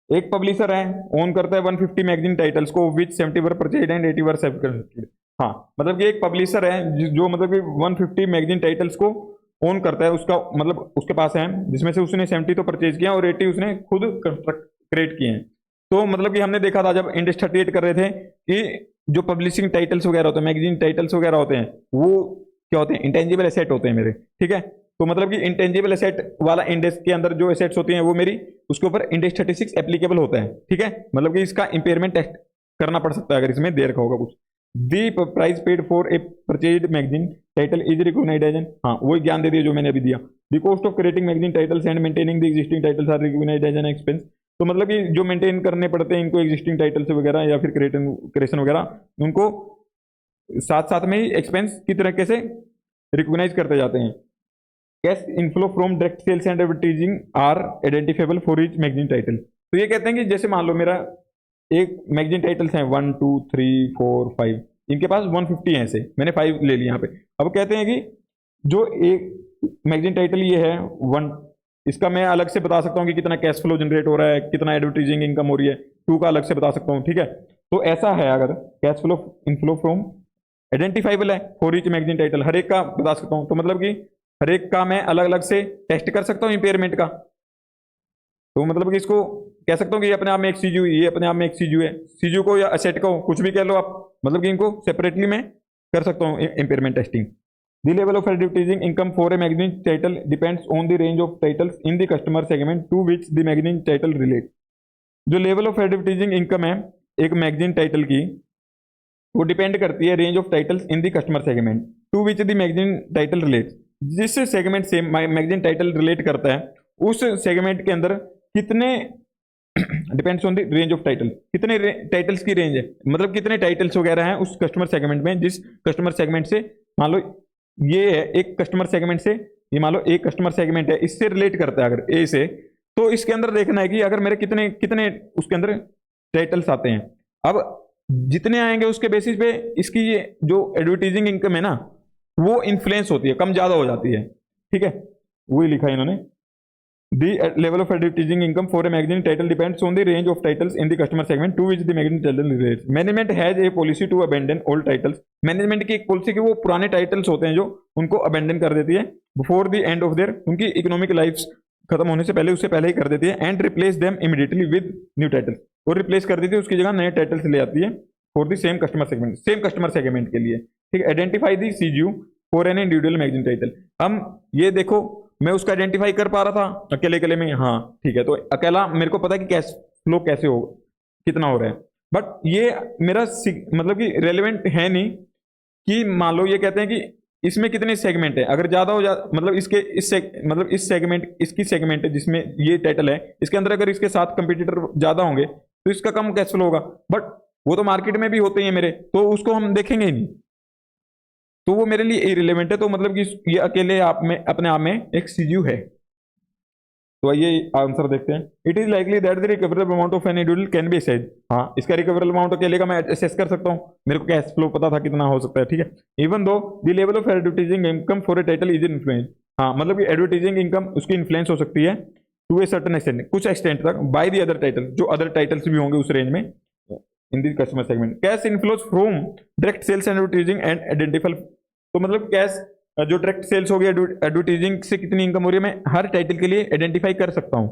एक पब्लिशर है, ओन करता है 150 मैगजीन टाइटल्स को, विच 70 वर परचेज एंड 80 वर सब्सक्राइब्ड। हाँ, मतलब कि एक पब्लिशर है जो मतलब कि 150 मैगजीन टाइटल्स को ओन करता है, उसका मतलब उसके पास है, जिसमें से उसने 70 तो परचेज किया और 80 उसने खुद क्रिएट किए हैं। तो मतलब कि हमने देखा था जब इंडेक्स 38 कर रहे थे कि जो पब्लिशिंग टाइटल्स वगैरह होते हैं, मैगजीन टाइटल्स वगैरह होते हैं, वो क्या होते हैं, इंटेंजिबल एसेट होते हैं मेरे, ठीक है। तो मतलब कि इंटेंजिबल एसेट वाला इंडेक्स के अंदर जो एसेट्स होती हैं वो मेरी, उसके ऊपर इंडेक्स 36 एप्लीकेबल होता है, ठीक है। मतलब कि इसका इंपेयरमेंट टेस्ट करना पड़ सकता है अगर इसमें देर का होगा कुछ। The price paid for a purchase magazine title is recognised as an, हाँ वही ज्ञान दे दिया जो मैंने अभी दिया। The cost of creating magazine titles and maintaining the existing titles are recognised as an expense. तो मतलब कि जो मेंटेन करने पड़ते हैं इनको एग्जिस्टिंग टाइटल्स वगैरह या फिर क्रिएशन वगैरह, उनको साथ साथ में ही एक्सपेंस की तरीके से रिकॉग्नाइज करते जाते हैं। Cash inflow from direct sales and advertising are identifiable for each magazine title. तो ये कहते हैं कि जैसे मान लो मेरा एक मैगजीन टाइटल्स हैं 1 2 3 4 5, इनके पास 150 है, ऐसे मैंने 5 ले लिया यहाँ पे। अब कहते हैं कि जो एक मैगजीन टाइटल ये है 1, इसका मैं अलग से बता सकता हूँ कि कितना कैश फ्लो जनरेट हो रहा है, कितना एडवर्टाइजिंग इनकम हो रही है, 2 का अलग से बता सकता हूँ, ठीक है। तो ऐसा है, अगर cash flow inflow from identifiable है फॉर ईच मैगजीन टाइटल, हर एक का बता सकता हूँ। तो मतलब कि हर एक का मैं अलग अलग से टेस्ट कर सकता हूँ इंपेयरमेंट का। तो मतलब कि इसको कह सकता हूँ कि ये अपने आप में एक सीजू, ये अपने आप में एक सीजू है, सीजू को या असेट को कुछ भी कह लो आप, मतलब कि इनको सेपरेटली मैं कर सकता हूँ impairment testing. The level of advertising income for a magazine title depends on the range of titles in the customer segment to which the magazine title relate. जो लेवल ऑफ एडवर्टाइजिंग इनकम है एक magazine title की, वो depend करती है range of titles in the customer segment to which the magazine title relate. जिस segment से magazine title relate करता है उस सेगमेंट के अंदर कितने depends on the range of title, कितने टाइटल्स की रेंज है, मतलब कितने टाइटल्स वगैरह हैं उस कस्टमर सेगमेंट में। जिस कस्टमर सेगमेंट से मान लो ये है एक कस्टमर सेगमेंट से, ये मान लो एक कस्टमर सेगमेंट है, इससे रिलेट करता है अगर ए से, तो इसके अंदर देखना है कि अगर मेरे कितने कितने उसके अंदर टाइटल्स आते हैं। अब जितने आएंगे उसके बेसिस पे इसकी ये जो एडवर्टाइजिंग इनकम है ना, वो इन्फ्लुएंस होती है, कम ज्यादा हो जाती है, ठीक है। वही लिखा है इन्होंने, the level of advertising income for a magazine title depends on the range of titles in the customer segment to which the magazine title relates. Management has a policy to abandon all titles. Management की एक policy कि वो पुराने titles होते हैं जो उनको abandon कर देती है before the end of their, उनकी इकोनॉमिक लाइफ खत्म होने से पहले, उससे पहले ही कर देती है। And replace them immediately with new title, और रिप्लेस कर देती है उसकी जगह नए टाइटल्स ले आती है for the same customer segment, same customer segment के लिए, ठीक है। Identify the CGU for an individual magazine title. हम ये देखो मैं उसका आइडेंटिफाई कर पा रहा था अकेले अकेले में, हाँ ठीक है, तो अकेला मेरे को पता है कि कैश फ्लो कैसे हो, कितना हो रहा है, बट ये मेरा मतलब कि रेलेवेंट है नहीं कि मान लो ये कहते हैं कि इसमें कितने सेगमेंट है, अगर ज्यादा हो जा मतलब इसके मतलब इस सेगमेंट, इसकी सेगमेंट है जिसमें ये टाइटल है, इसके अंदर अगर इसके साथ कंपटीटर ज्यादा होंगे तो इसका कम कैश फ्लो होगा, बट वो तो मार्केट में भी होते हैं मेरे, तो उसको हम देखेंगे ही नहीं, तो वो मेरे लिए इरिलेवेंट है। तो मतलब कि ये अकेले आप में अपने आप में एक सीजीयू है। तो आइए आंसर देखते हैं। It is likely that the recoverable amount of an individual can be assessed. हाँ, इसका रिकवरेबल अमाउंट अकेले का मैं असेस कर सकता हूँ, मेरे को कैश फ्लो पता था कितना हो सकता है, ठीक है। Even though the level of advertising income for A title is influence. हाँ, मतलब कि एडवर्टाइजिंग इनकम उसकी इन्फ्लुएंस हो सकती है टू ए सर्टन एक्सटेंट, कुछ एक्सटेंट तक, बाय द अदर टाइटल, जो अदर टाइटल्स भी होंगे उस रेंज में in the customer segment. Cash inflows from direct sales and advertising and identify. तो मतलब कैश जो डायरेक्ट सेल्स हो गया, एडवर्टाइजिंग से कितनी इनकम हो रही है, मैं हर टाइटल के लिए आइडेंटिफाई कर सकता हूं,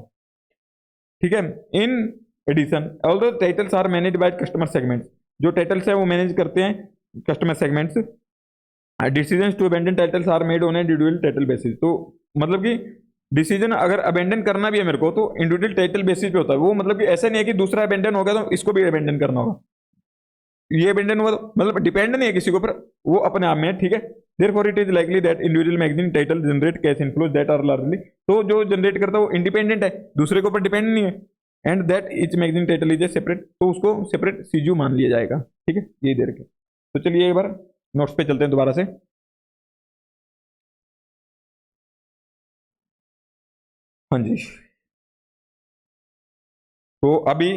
ठीक है। In addition all the titles are manage by customer segments, जो टाइटल्स है वो मैनेज करते हैं customer segments. Decisions to abandon titles are made on individual title basis. तो मतलब कि डिसीजन अगर अबेंडन करना भी है मेरे को तो इंडिविजुअल टाइटल बेसिस पे होता है वो, मतलब कि ऐसा नहीं है कि दूसरा अबेंडन हो गया तो इसको भी अबेंडन करना होगा, ये अबेंडन हुआ तो मतलब डिपेंड नहीं है किसी के ऊपर, वो अपने आप में है, ठीक है। Therefore it is likely that individual magazine title generate cash inflows that are largely. तो जो जनरेट करता है वो इंडिपेंडेंट है, दूसरे के ऊपर डिपेंड नहीं है। And that etch magazine title is a separate, तो उसको सेपरेट सीजू मान लिया जाएगा, ठीक है, यही दे रखे। तो चलिए एक बार नोट्स पे चलते हैं दोबारा से। हाँ जी, तो अभी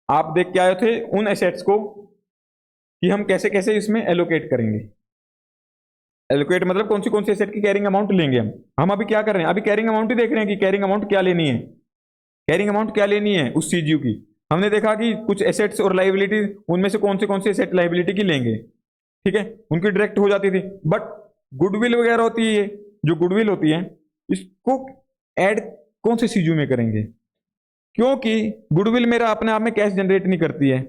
आप देख के आए थे उन एसेट्स को कि हम कैसे कैसे इसमें एलोकेट करेंगे। एलोकेट मतलब कौन सी एसेट की कैरिंग अमाउंट लेंगे हम अभी क्या कर रहे हैं, अभी कैरिंग अमाउंट ही देख रहे हैं कि कैरिंग अमाउंट क्या लेनी है। कैरिंग अमाउंट क्या लेनी है उस सीजीयू की। हमने देखा कि कुछ एसेट्स और लाइबिलिटी, उनमें से कौन से एसेट लाइबिलिटी की लेंगे, ठीक है, उनकी डायरेक्ट हो जाती थी। बट गुडविल वगैरह होती है, जो गुडविल होती है इसको ऐड कौन से सीजीयू में करेंगे, क्योंकि गुडविल मेरा अपने आप में कैश जनरेट नहीं करती है,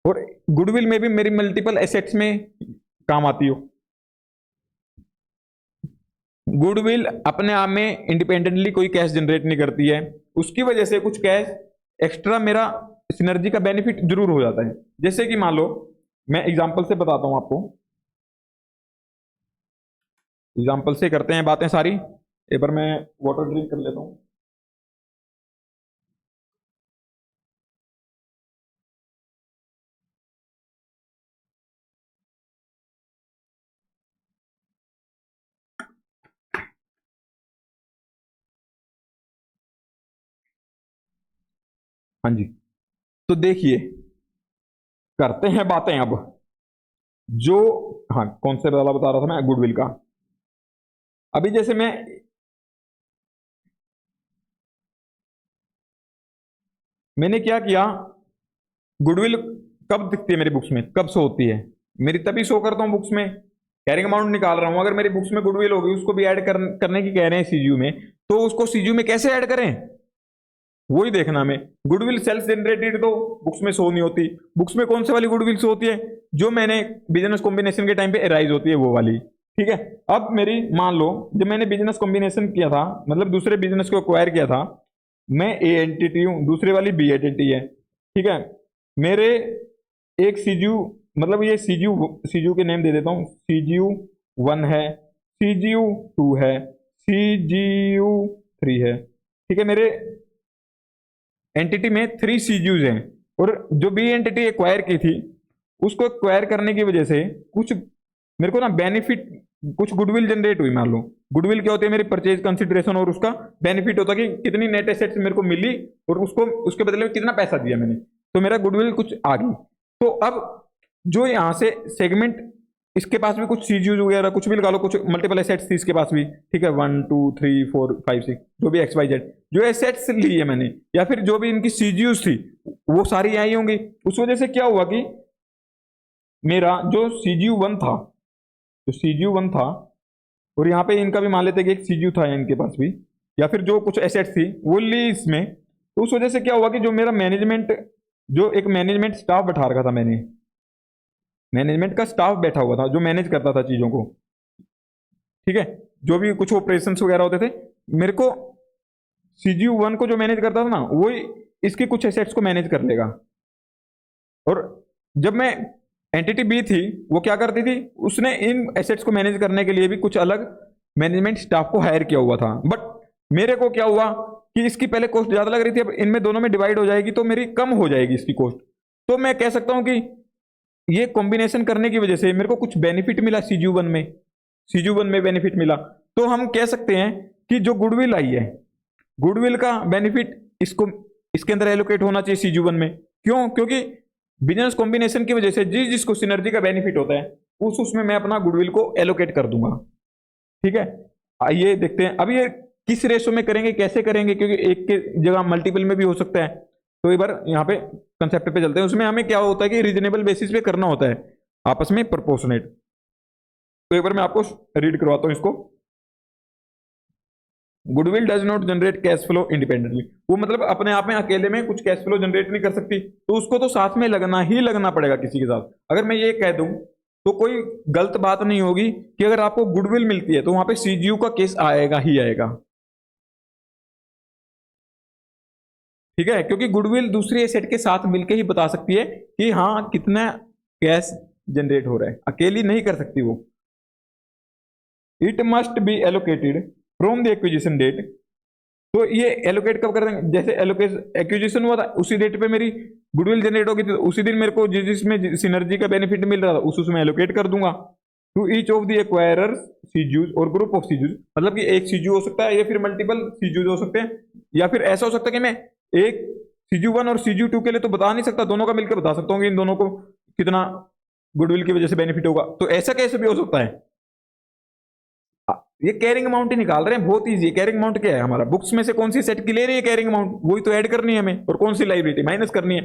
और गुडविल में भी मेरी मल्टीपल एसेट्स में काम आती हो। गुडविल अपने आप में इंडिपेंडेंटली कोई कैश जनरेट नहीं करती है, उसकी वजह से कुछ कैश एक्स्ट्रा मेरा सिनर्जी का बेनिफिट जरूर हो जाता है। जैसे कि मान लो, मैं एग्जांपल से बताता हूं आपको, एग्जांपल से करते हैं बातें सारी। एक बार मैं वाटर ड्रिंक कर लेता हूं। हाँ जी, तो देखिए करते हैं बातें अब, जो, हाँ कौन से वाला बता रहा था मैं, गुडविल का। अभी जैसे मैंने क्या किया, गुडविल कब दिखती है मेरी बुक्स में, कब शो होती है, मेरी तभी शो करता हूँ बुक्स में, कैरिंग अमाउंट निकाल रहा हूँ। अगर मेरी बुक्स में गुडविल होगी, उसको भी ऐड करने की कह रहे हैं सीजीयू में, तो उसको सीजीयू में कैसे ऐड करें, वही देखना हमें। गुडविल सेल्फ जनरेटेड तो बुक्स में शो नहीं होती, बुक्स में कौन सी वाली गुडविल शो होती है, जो मैंने बिजनेस कॉम्बिनेशन के टाइम पे अराइज होती है वो वाली, ठीक है। अब मेरी मान लो जब मैंने बिजनेस कॉम्बिनेशन किया था, मतलब दूसरे बिजनेस को एक्वायर किया था, मैं ए एंटिटी हूं, दूसरे वाली बी एंटिटी है, ठीक है। मेरे एक सीजीयू, मतलब ये सीजीयू, सीजीयू के नेम दे देता हूं, सीजीयू 1 है, सीजीयू 2 है, सीजीयू 3 है, ठीक है। मेरे एंटिटी में 3 सीजीयूज हैं, और जो बी एंटिटी एक्वायर की थी, उसको एक्वायर करने की वजह से कुछ मेरे को ना बेनिफिट, कुछ गुडविल जनरेट हुई। मान लो गुडविल क्या होती है, मेरी परचेज कंसिडरेशन, और उसका बेनिफिट होता है कि कितनी नेट एसेट्स मेरे को मिली, और उसको उसके बदले में कितना पैसा दिया मैंने, तो मेरा गुडविल कुछ आ गई। तो अब जो यहाँ से सेगमेंट, इसके पास भी कुछ सीजीयूज वगैरह कुछ भी लगा लो, कुछ मल्टीपल एसेट्स थी इसके पास भी, ठीक है, 1 2 3 4 5 6, जो भी एक्स वाई जेड जो एसेट्स ली है मैंने, या फिर जो भी इनकी सीजीयूज थी, वो सारी आई होंगी। उस वजह से क्या हुआ कि मेरा जो सीजीयू 1 था, जो सीजीयू 1 था, और यहाँ पे इनका भी मान लेते कि एक सीजीयू था इनके पास भी, या फिर जो कुछ एसेट्स थी वो ली इसमें, तो उस वजह से क्या हुआ कि जो मेरा मैनेजमेंट, जो एक मैनेजमेंट स्टाफ बैठा रखा था मैंने, मैनेजमेंट का स्टाफ बैठा हुआ था जो मैनेज करता था चीजों को, ठीक है, जो भी कुछ ऑपरेशन वगैरह होते थे, मेरे को सीजीयू 1 को जो मैनेज करता था ना, वो इसकी कुछ एसेट्स को मैनेज कर लेगा। और जब मैं एंटिटी बी थी, वो क्या करती थी, उसने इन एसेट्स को मैनेज करने के लिए भी कुछ अलग मैनेजमेंट स्टाफ को हायर किया हुआ था। बट मेरे को क्या हुआ कि इसकी पहले कॉस्ट ज्यादा लग रही थी, अब इनमें दोनों में डिवाइड हो जाएगी तो मेरी कम हो जाएगी इसकी कॉस्ट। तो मैं कह सकता हूं कि ये कॉम्बिनेशन करने की वजह से मेरे को कुछ बेनिफिट मिला सीजीयू 1 में, सीजीयू 1 में बेनिफिट मिला। तो हम कह सकते हैं कि जो गुडविल आई है, गुडविल का बेनिफिट इसको, इसके अंदर एलोकेट होना चाहिए सीजीयू 1 में। क्यों? क्योंकि बिजनेस कॉम्बिनेशन की वजह से जिसको सिनर्जी का बेनिफिट होता है, उसमें मैं अपना गुडविल को एलोकेट कर दूंगा, ठीक है। आइए देखते हैं अब ये किस रेशो में करेंगे, कैसे करेंगे, क्योंकि एक के जगह मल्टीपल में भी हो सकता है। तो एक बार यहाँ पे कंसेप्ट पे चलते हैं। उसमें हमें क्या होता है कि रीजनेबल बेसिस पे करना होता है, आपस में प्रोपोर्शनेट। तो एक बार मैं आपको रीड करवाता हूँ इसको। Goodwill does not generate cash flow independently, वो मतलब अपने आप में अकेले में कुछ कैश फ्लो जनरेट नहीं कर सकती, तो उसको तो साथ में लगना ही लगना पड़ेगा किसी के साथ। अगर मैं ये कह दूं तो कोई गलत बात नहीं होगी कि अगर आपको गुडविल मिलती है तो वहां पे सीजीयू का केस आएगा ही आएगा, ठीक है, क्योंकि गुडविल दूसरी एसेट के साथ मिलकर ही बता सकती है कि हाँ कितना कैश जनरेट हो रहा है, अकेली नहीं कर सकती वो। It must be allocated from the acquisition date, तो ये एलोकेट कब कर देंगे, जैसे एक्विजिशन हुआ था उसी डेट पे मेरी गुडविल जनरेट होगी, तो उसी दिन मेरे को जिसमें सिनर्जी का बेनिफिट मिल रहा था उसमें एलोकेट कर दूंगा। To each of the acquirer's CGUs or group of सीजूज, मतलब कि एक सीजू हो सकता है या फिर मल्टीपल सीजूज हो सकते हैं, या फिर ऐसा हो सकता है कि मैं एक सीजू 1 और सीजू 2 के लिए तो बता नहीं सकता, दोनों का मिलकर बता सकता हूँ कि इन दोनों को कितना गुडविल की वजह से बेनिफिट होगा। तो ऐसा कैसे भी हो सकता है, ये कैरिंग अमाउंट ही निकाल रहे हैं, बहुत इजी है। कैरिंग अमाउंट क्या है हमारा, बुक्स में से कौन सी सेट की ले रही है कैरिंग अमाउंट, वही तो ऐड करनी है हमें, और कौन सी लाइबिलिटी माइनस करनी है।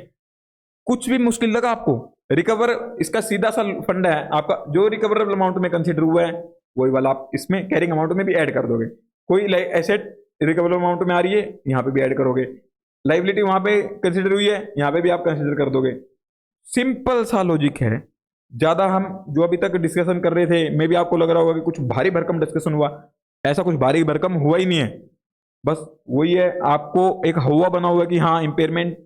कुछ भी मुश्किल लगा आपको, रिकवर इसका सीधा सा फंड है आपका, जो रिकवरेबल अमाउंट में कंसीडर हुआ है वही वाला आप इसमें कैरिंग अमाउंट में भी ऐड कर दोगे। कोई एसेट रिकवरेबल अमाउंट में आ रही है, यहाँ पे भी ऐड करोगे। लाइबिलिटी वहां पे कंसीडर हुई है, यहाँ पे भी आप कंसीडर कर दोगे। सिंपल सा लॉजिक है। ज्यादा हम जो अभी तक डिस्कशन कर रहे थे, मे भी आपको लग रहा होगा कि कुछ भारी भरकम डिस्कशन हुआ, ऐसा कुछ भारी भरकम हुआ ही नहीं है। बस वही है, आपको एक हवा बना हुआ कि हाँ इंपेयरमेंट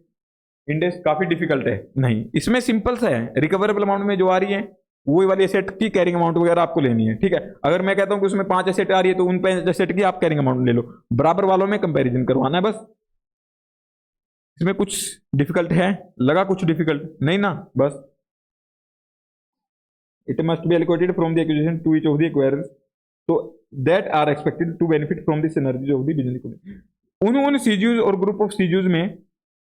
इंडेक्स काफी डिफिकल्ट है, नहीं इसमें सिंपल सा है। रिकवरेबल अमाउंट में जो आ रही है वही वाली एसेट की कैरिंग अमाउंट वगैरह आपको लेनी है, ठीक है। अगर मैं कहता हूं कि उसमें 5 एसेट आ रही है तो उन 5 एसेट की आप कैरिंग अमाउंट ले लो, बराबर वालों में कंपैरिजन करवाना है बस। इसमें कुछ डिफिकल्ट है, लगा कुछ डिफिकल्ट नहीं ना, बस it must be allocated from the acquisition to each of the acquirers so that are expected to benefit from the synergies of the business economy। उन सीजूज और ग्रुप ऑफ सीजूज में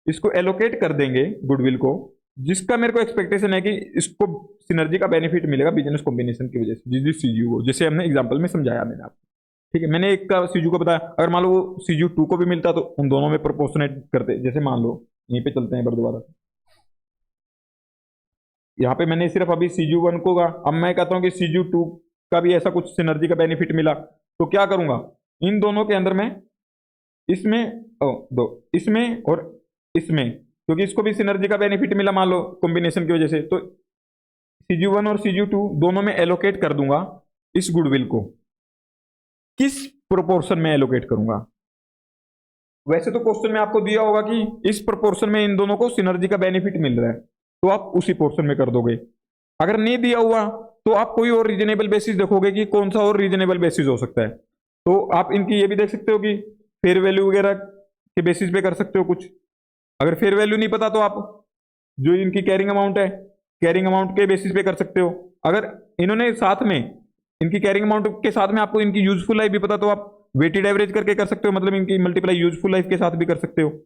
इसको एलोकेट कर देंगे गुडविल को, जिसका मेरे को एक्सपेक्टेशन है कि इसको सिनर्जी का बेनिफिट मिलेगा बिजनेस कॉम्बिनेशन की वजह से, जिस सीजू को, जैसे हमने एग्जांपल में समझाया मैंने आपको, ठीक है। मैंने एक का सीजू को बताया, अगर मान लो वो सीजू 2 को भी मिलता तो उन दोनों में प्रोपोर्शनेट करते। जैसे मान लो यहीं पे चलते हैं एक बार दोबारा, यहाँ पे मैंने सिर्फ अभी सीजू 1 को कहा, अब मैं कहता हूँ कि सीजू 2 का भी ऐसा कुछ सिनर्जी का बेनिफिट मिला, तो क्या करूंगा, इन दोनों के अंदर में इसमें इसमें और इसमें, क्योंकि इसको भी सिनर्जी का बेनिफिट मिला मान लो कॉम्बिनेशन की वजह से, तो CG1 और CG2 दोनों में एलोकेट कर दूंगा इस गुडविल को। किस प्रोपोर्शन में एलोकेट करूंगा, वैसे तो क्वेश्चन में आपको दिया होगा कि इस प्रोपोर्शन में इन दोनों को सिनर्जी का बेनिफिट मिल रहा है, तो आप उसी पोर्शन में कर दोगे। अगर नहीं दिया हुआ तो आप कोई और रीजनेबल बेसिस देखोगे कि कौन सा और रीजनेबल बेसिस हो सकता है। तो आप इनकी ये भी देख सकते हो कि फेयर वैल्यू वगैरह के बेसिस पे कर सकते हो कुछ। अगर फेयर वैल्यू नहीं पता तो आप जो इनकी कैरिंग अमाउंट है, कैरिंग अमाउंट के बेसिस पे कर सकते हो। अगर इन्होंने साथ में इनकी कैरिंग अमाउंट के साथ में आपको इनकी यूजफुल लाइफ भी पता तो आप वेटेड एवरेज करके कर सकते हो, मतलब इनकी मल्टीप्लाई यूजफुल लाइफ के साथ भी कर सकते हो।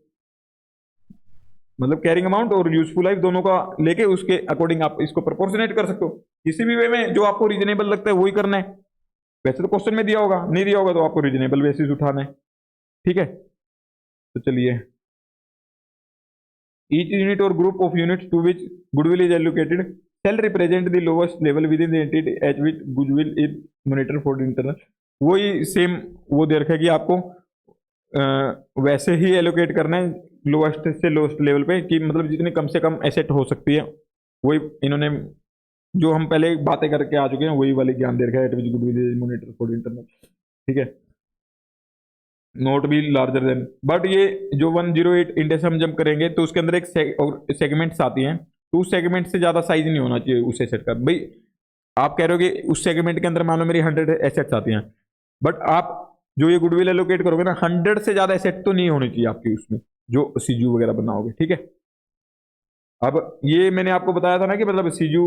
मतलब कैरिंग अमाउंट और यूजफुल लाइफ दोनों का लेके उसके अकॉर्डिंग आप इसको प्रोपोर्शनेट कर सकते हो। किसी भी वे में जो आपको रीजनेबल लगता है वही करना है। वैसे तो क्वेश्चन में दिया होगा, नहीं दिया होगा तो आपको रीजनेबल बेसिस उठाना है, ठीक है। तो चलिए, ईच यूनिट और group of units to which goodwill is allocated shall represent the lowest level within the entity at which goodwill is monitored for internal। वही सेम वो दे रखा है कि आपको वैसे ही एलोकेट करना है लोएस्ट से लोएस्ट लेवल पे, कि मतलब जितनी कम से कम एसेट हो सकती है, वही इन्होंने जो हम पहले बातें करके आ चुके हैं वही वाले ज्ञान दे रखा है, eight which goodwill is monitored for internal, ठीक है। नोट भी लार्जर देन, बट ये जो 108 इंडेक्स हम जब करेंगे तो उसके अंदर एक सेगमेंट्स आती हैं, तो उस सेगमेंट से ज्यादा साइज नहीं होना चाहिए उस एसेट का। भाई आप कह रहे हो कि उस सेगमेंट के अंदर मान लो मेरी 100 एसेट्स आती हैं, बट आप जो ये गुडविल एलोकेट करोगे ना, 100 से ज्यादा एसेट तो नहीं होनी चाहिए आपकी उसमें जो सीजू वगैरह बनाओगे, ठीक है। अब ये मैंने आपको बताया था ना कि मतलब सीजू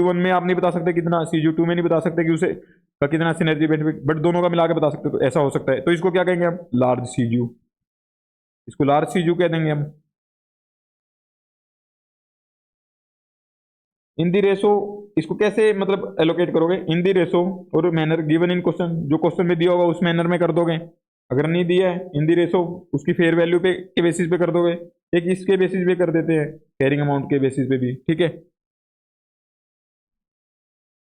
1 में आप नहीं बता सकते कितना, सीजू 2 में नहीं बता सकते कि उसे का कितना सिनर्जी बेनिफिट, बट दोनों का मिला के बता सकते हो, तो ऐसा हो सकता है। तो इसको क्या कहेंगे हम, लार्ज सीजू, इसको लार्ज सीजू कह देंगे हम। इन दी रेशो, इसको कैसे मतलब एलोकेट करोगे, इन दी रेशो और मैनर गिवन इन क्वेश्चन, जो क्वेश्चन में दिया होगा उस मैनर में कर दोगे। अगर नहीं दिया है इन दी रेशो, उसकी फेयर वैल्यू पे के बेसिस पे कर दोगे। एक इसके बेसिस पे कर देते हैं, कैरिंग अमाउंट के बेसिस पे भी, ठीक है।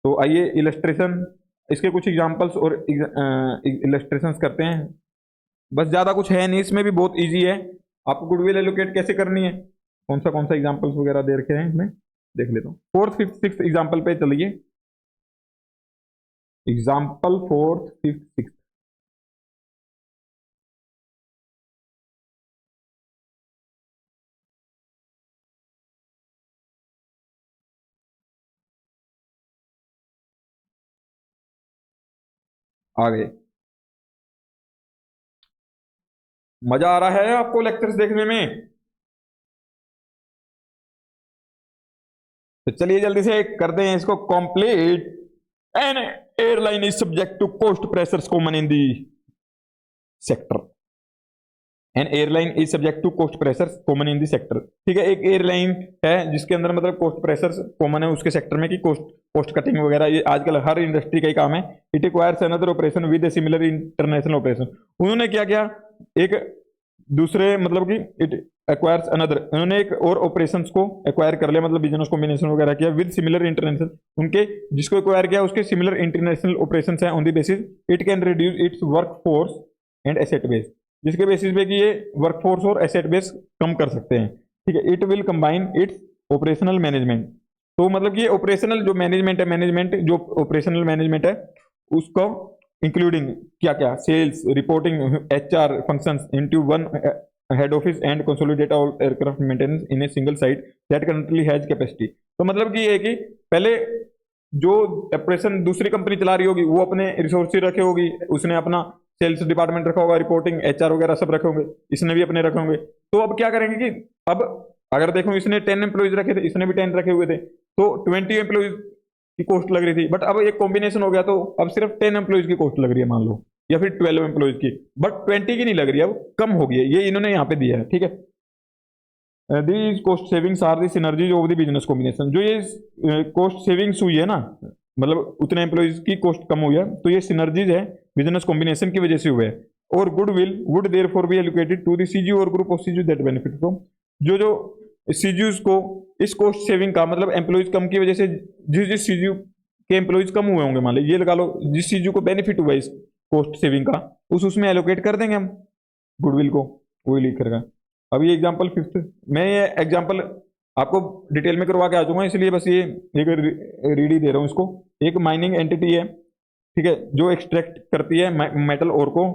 तो आइए इलस्ट्रेशन, इसके कुछ एग्जांपल्स और इलस्ट्रेशंस करते हैं। बस ज्यादा कुछ है नहीं, इसमें भी बहुत इजी है। आपको गुडविल एलोकेट कैसे करनी है, कौन सा एग्जांपल्स वगैरह दे रखे हैं इसमें, देख लेता हूँ। 4th 5th 6th एग्जाम्पल पे चलिए, एग्जाम्पल 4th 5th 6th। आ गए, मजा आ रहा है आपको लेक्चर्स देखने में? तो चलिए जल्दी से करते हैं इसको complete. An airline is subject to cost pressures common in the sector. An airline is subject to cost pressures common in the sector. ठीक है, एक एयरलाइन है जिसके अंदर मतलब कोस्ट प्रेशर्स कॉमन है उसके सेक्टर में कि कोस्ट कटिंग वगैरह ये आजकल हर इंडस्ट्री का ही काम है। It requires another operation with a similar international operation. उन्होंने क्या किया, एक दूसरे मतलब कि इट एक्वायर्स अनदर, उन्होंने एक और ऑपरेशंस को एक्वायर कर लिया, मतलब बिजनेस कॉम्बिनेशन वगैरह किया विद सिमिलर इंटरनेशनल, उनके जिसको एक्वायर किया उसके सिमिलर इंटरनेशनल ऑपरेशंस हैं on the basis it can reduce it's work force and asset base, जिसके बेसिस पे कि ये वर्क फोर्स और एसेट बेस कम कर सकते हैं। ठीक है, it will combine it's operational management. तो मतलब ये ऑपरेशनल जो मैनेजमेंट है, मैनेजमेंट जो ऑपरेशनल मैनेजमेंट है उसको इंक्लूडिंग क्या क्या, sales, reporting, HR functions into one head office and consolidate all aircraft maintenance in a single site that currently has capacity. तो मतलब कि ये है कि पहले जो ऑपरेशन दूसरी कंपनी चला रही होगी वो अपने रिसोर्सेज रखे होगी, उसने अपना सेल्स डिपार्टमेंट रखा होगा, रिपोर्टिंग, एचआर वगैरह सब रखे होंगे, इसने भी अपने रखे होंगे। तो अब क्या करेंगे कि अब अगर देखो इसने 10 एम्प्लॉइज रखे थे, इसने भी 10 रखे हुए थे, तो 20 एम्प्लॉइज की कॉस्ट लग रही थी, बट अब एक कॉम्बिनेशन हो गया तो अब सिर्फ 10 एम्प्लॉइज की कॉस्ट लग रही है मान लो, या फिर 12 एम्प्लॉइज की, बट 20 की नहीं लग रही है, अब कम हो गई है, ये इन्होंने यहाँ पे दिया है। ठीक है, these cost savings are the synergies of the business combination. जो ये कॉस्ट सेविंग्स हुई है ना, मतलब उतने एम्प्लॉइज की कॉस्ट कम हुई है, तो ये सिनर्जीज है बिजनेस कॉम्बिनेशन की वजह से हुए हैं। और goodwill would therefore be allocated to the CGU or group of CGU that benefit from. जो जो सीजीयूज को इस कॉस्ट सेविंग का मतलब एम्प्लॉइज कम की वजह से जिस जिस सीजीयू के एम्प्लॉइज कम हुए होंगे, मान लो ये लगा लो जिस सीजीयू को बेनिफिट हुआ इस कॉस्ट सेविंग का, उसमें एलोकेट कर देंगे हम गुडविल को, वही लिख करेगा। अब ये एग्जाम्पल 5th, मैं ये एग्जाम्पल आपको डिटेल में करवा के आ जाऊंगा, इसलिए बस ये एक रीड ही दे रहा हूँ इसको। एक माइनिंग एंटिटी है, ठीक है, जो एक्सट्रैक्ट करती है मेटल ओर को,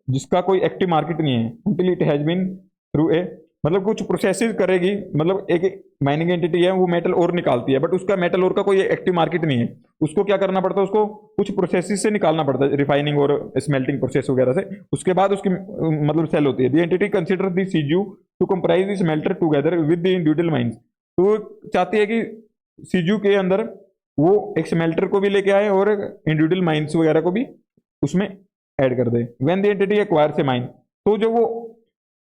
जिसका कोई एक्टिव मार्केट नहीं है until it has been through a, मतलब कुछ प्रोसेसेस करेगी, मतलब एक माइनिंग एंटिटी है वो मेटल ओर निकालती है, बट उसका मेटल ओर का कोई एक्टिव मार्केट नहीं है, उसको क्या करना पड़ता है, उसको कुछ प्रोसेसेस से निकालना पड़ता है, रिफाइनिंग और स्मेल्टिंग प्रोसेस वगैरह से, उसके बाद उसकी मतलब सेल होती है। The entity consider the CGU to comprise the smelter together with the individual mines. तो चाहती है कि सीजू के अंदर वो एक स्मेल्टर को भी लेके आए और इंडिविजुअल माइंस वगैरह को भी उसमें ऐड कर दे। When the entity acquires a mine, तो जो वो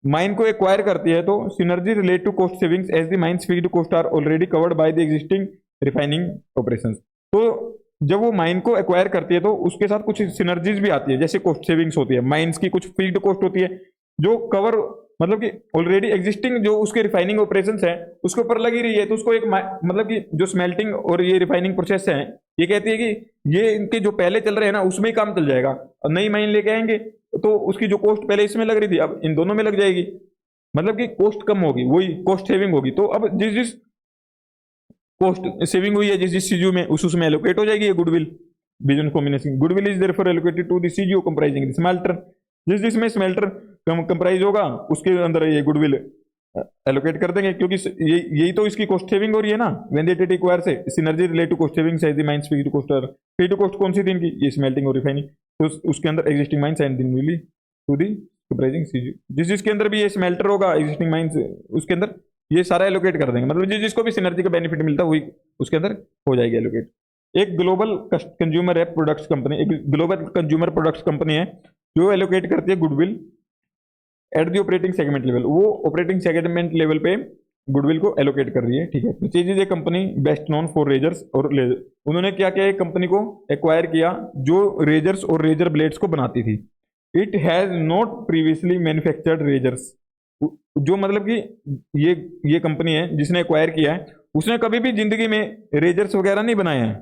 माइन को एक्वायर करती है तो synergy relate to cost savings as the mines fixed cost are already covered by the existing refining operations. तो जब वो माइन को एक्वायर करती है तो उसके साथ कुछ सिनर्जीज भी आती है, जैसे कॉस्ट सेविंग्स होती है, माइंस की कुछ फिक्स्ड कॉस्ट होती है जो कवर मतलब कि ऑलरेडी एग्जिस्टिंग जो उसके रिफाइनिंग ऑपरेशंस है उसके ऊपर लगी रही है, तो उसको एक मतलब कि जो स्मेल्टिंग और ये रिफाइनिंग प्रोसेस है ये कहती है कि ये इनके जो पहले चल रहे हैं ना उसमें ही काम चल जाएगा, और नई माइन लेके आएंगे तो उसकी जो कॉस्ट पहले इसमें लग रही थी अब इन दोनों में लग जाएगी, मतलब कि कॉस्ट कम होगी, वही कॉस्ट सेविंग होगी। तो अब जिस जिस कॉस्ट सेविंग हुई है जिस जिस सीजू में उसमें एलोकेट हो जाएगी ये goodwill business combination. Goodwill is therefore allocated to the CGU comprising the smelter, जिस जिसमें स्मेल्टर कंप्राइज होगा उसके अंदर ये गुडविल एलोकेट कर देंगे, क्योंकि यही तो इसकी कॉस्ट सेविंग हो रही है ना। When the entity acquires a synergy relate to cost saving as the mines fixed cost are fixed cost कौन सी थी इनकी, ये स्मेल्टिंग और रिफाइनिंग, तो उसके अंदर एग्जिस्टिंग माइंस एंड दिनविली टू दी कंप्राइजिंग सीजू, जिस जिसके अंदर भी ये स्मेल्टर होगा एग्जिस्टिंग माइंस उसके अंदर ये सारा एलोकेट कर देंगे, मतलब जिस जिसको भी सिनर्जी का बेनिफिट मिलता है वही उसके अंदर हो जाएगी एलोकेट। एक ग्लोबल कंज्यूमर है प्रोडक्ट्स कंपनी, एक ग्लोबल कंज्यूमर प्रोडक्ट्स कंपनी है जो एलोकेट करती है goodwill at the operating segment level, वो ऑपरेटिंग सेगमेंट लेवल पे गुडविल को एलोकेट कर रही है। ठीक है, purchase a company best known for razors और लेजर, उन्होंने क्या किया एक कंपनी को एक्वायर किया जो रेजर्स और रेजर ब्लेड्स को बनाती थी। It has not previously manufactured razors, जो मतलब कि ये कंपनी है जिसने एक्वायर किया है उसने कभी भी जिंदगी में रेजर्स वगैरह नहीं बनाए हैं।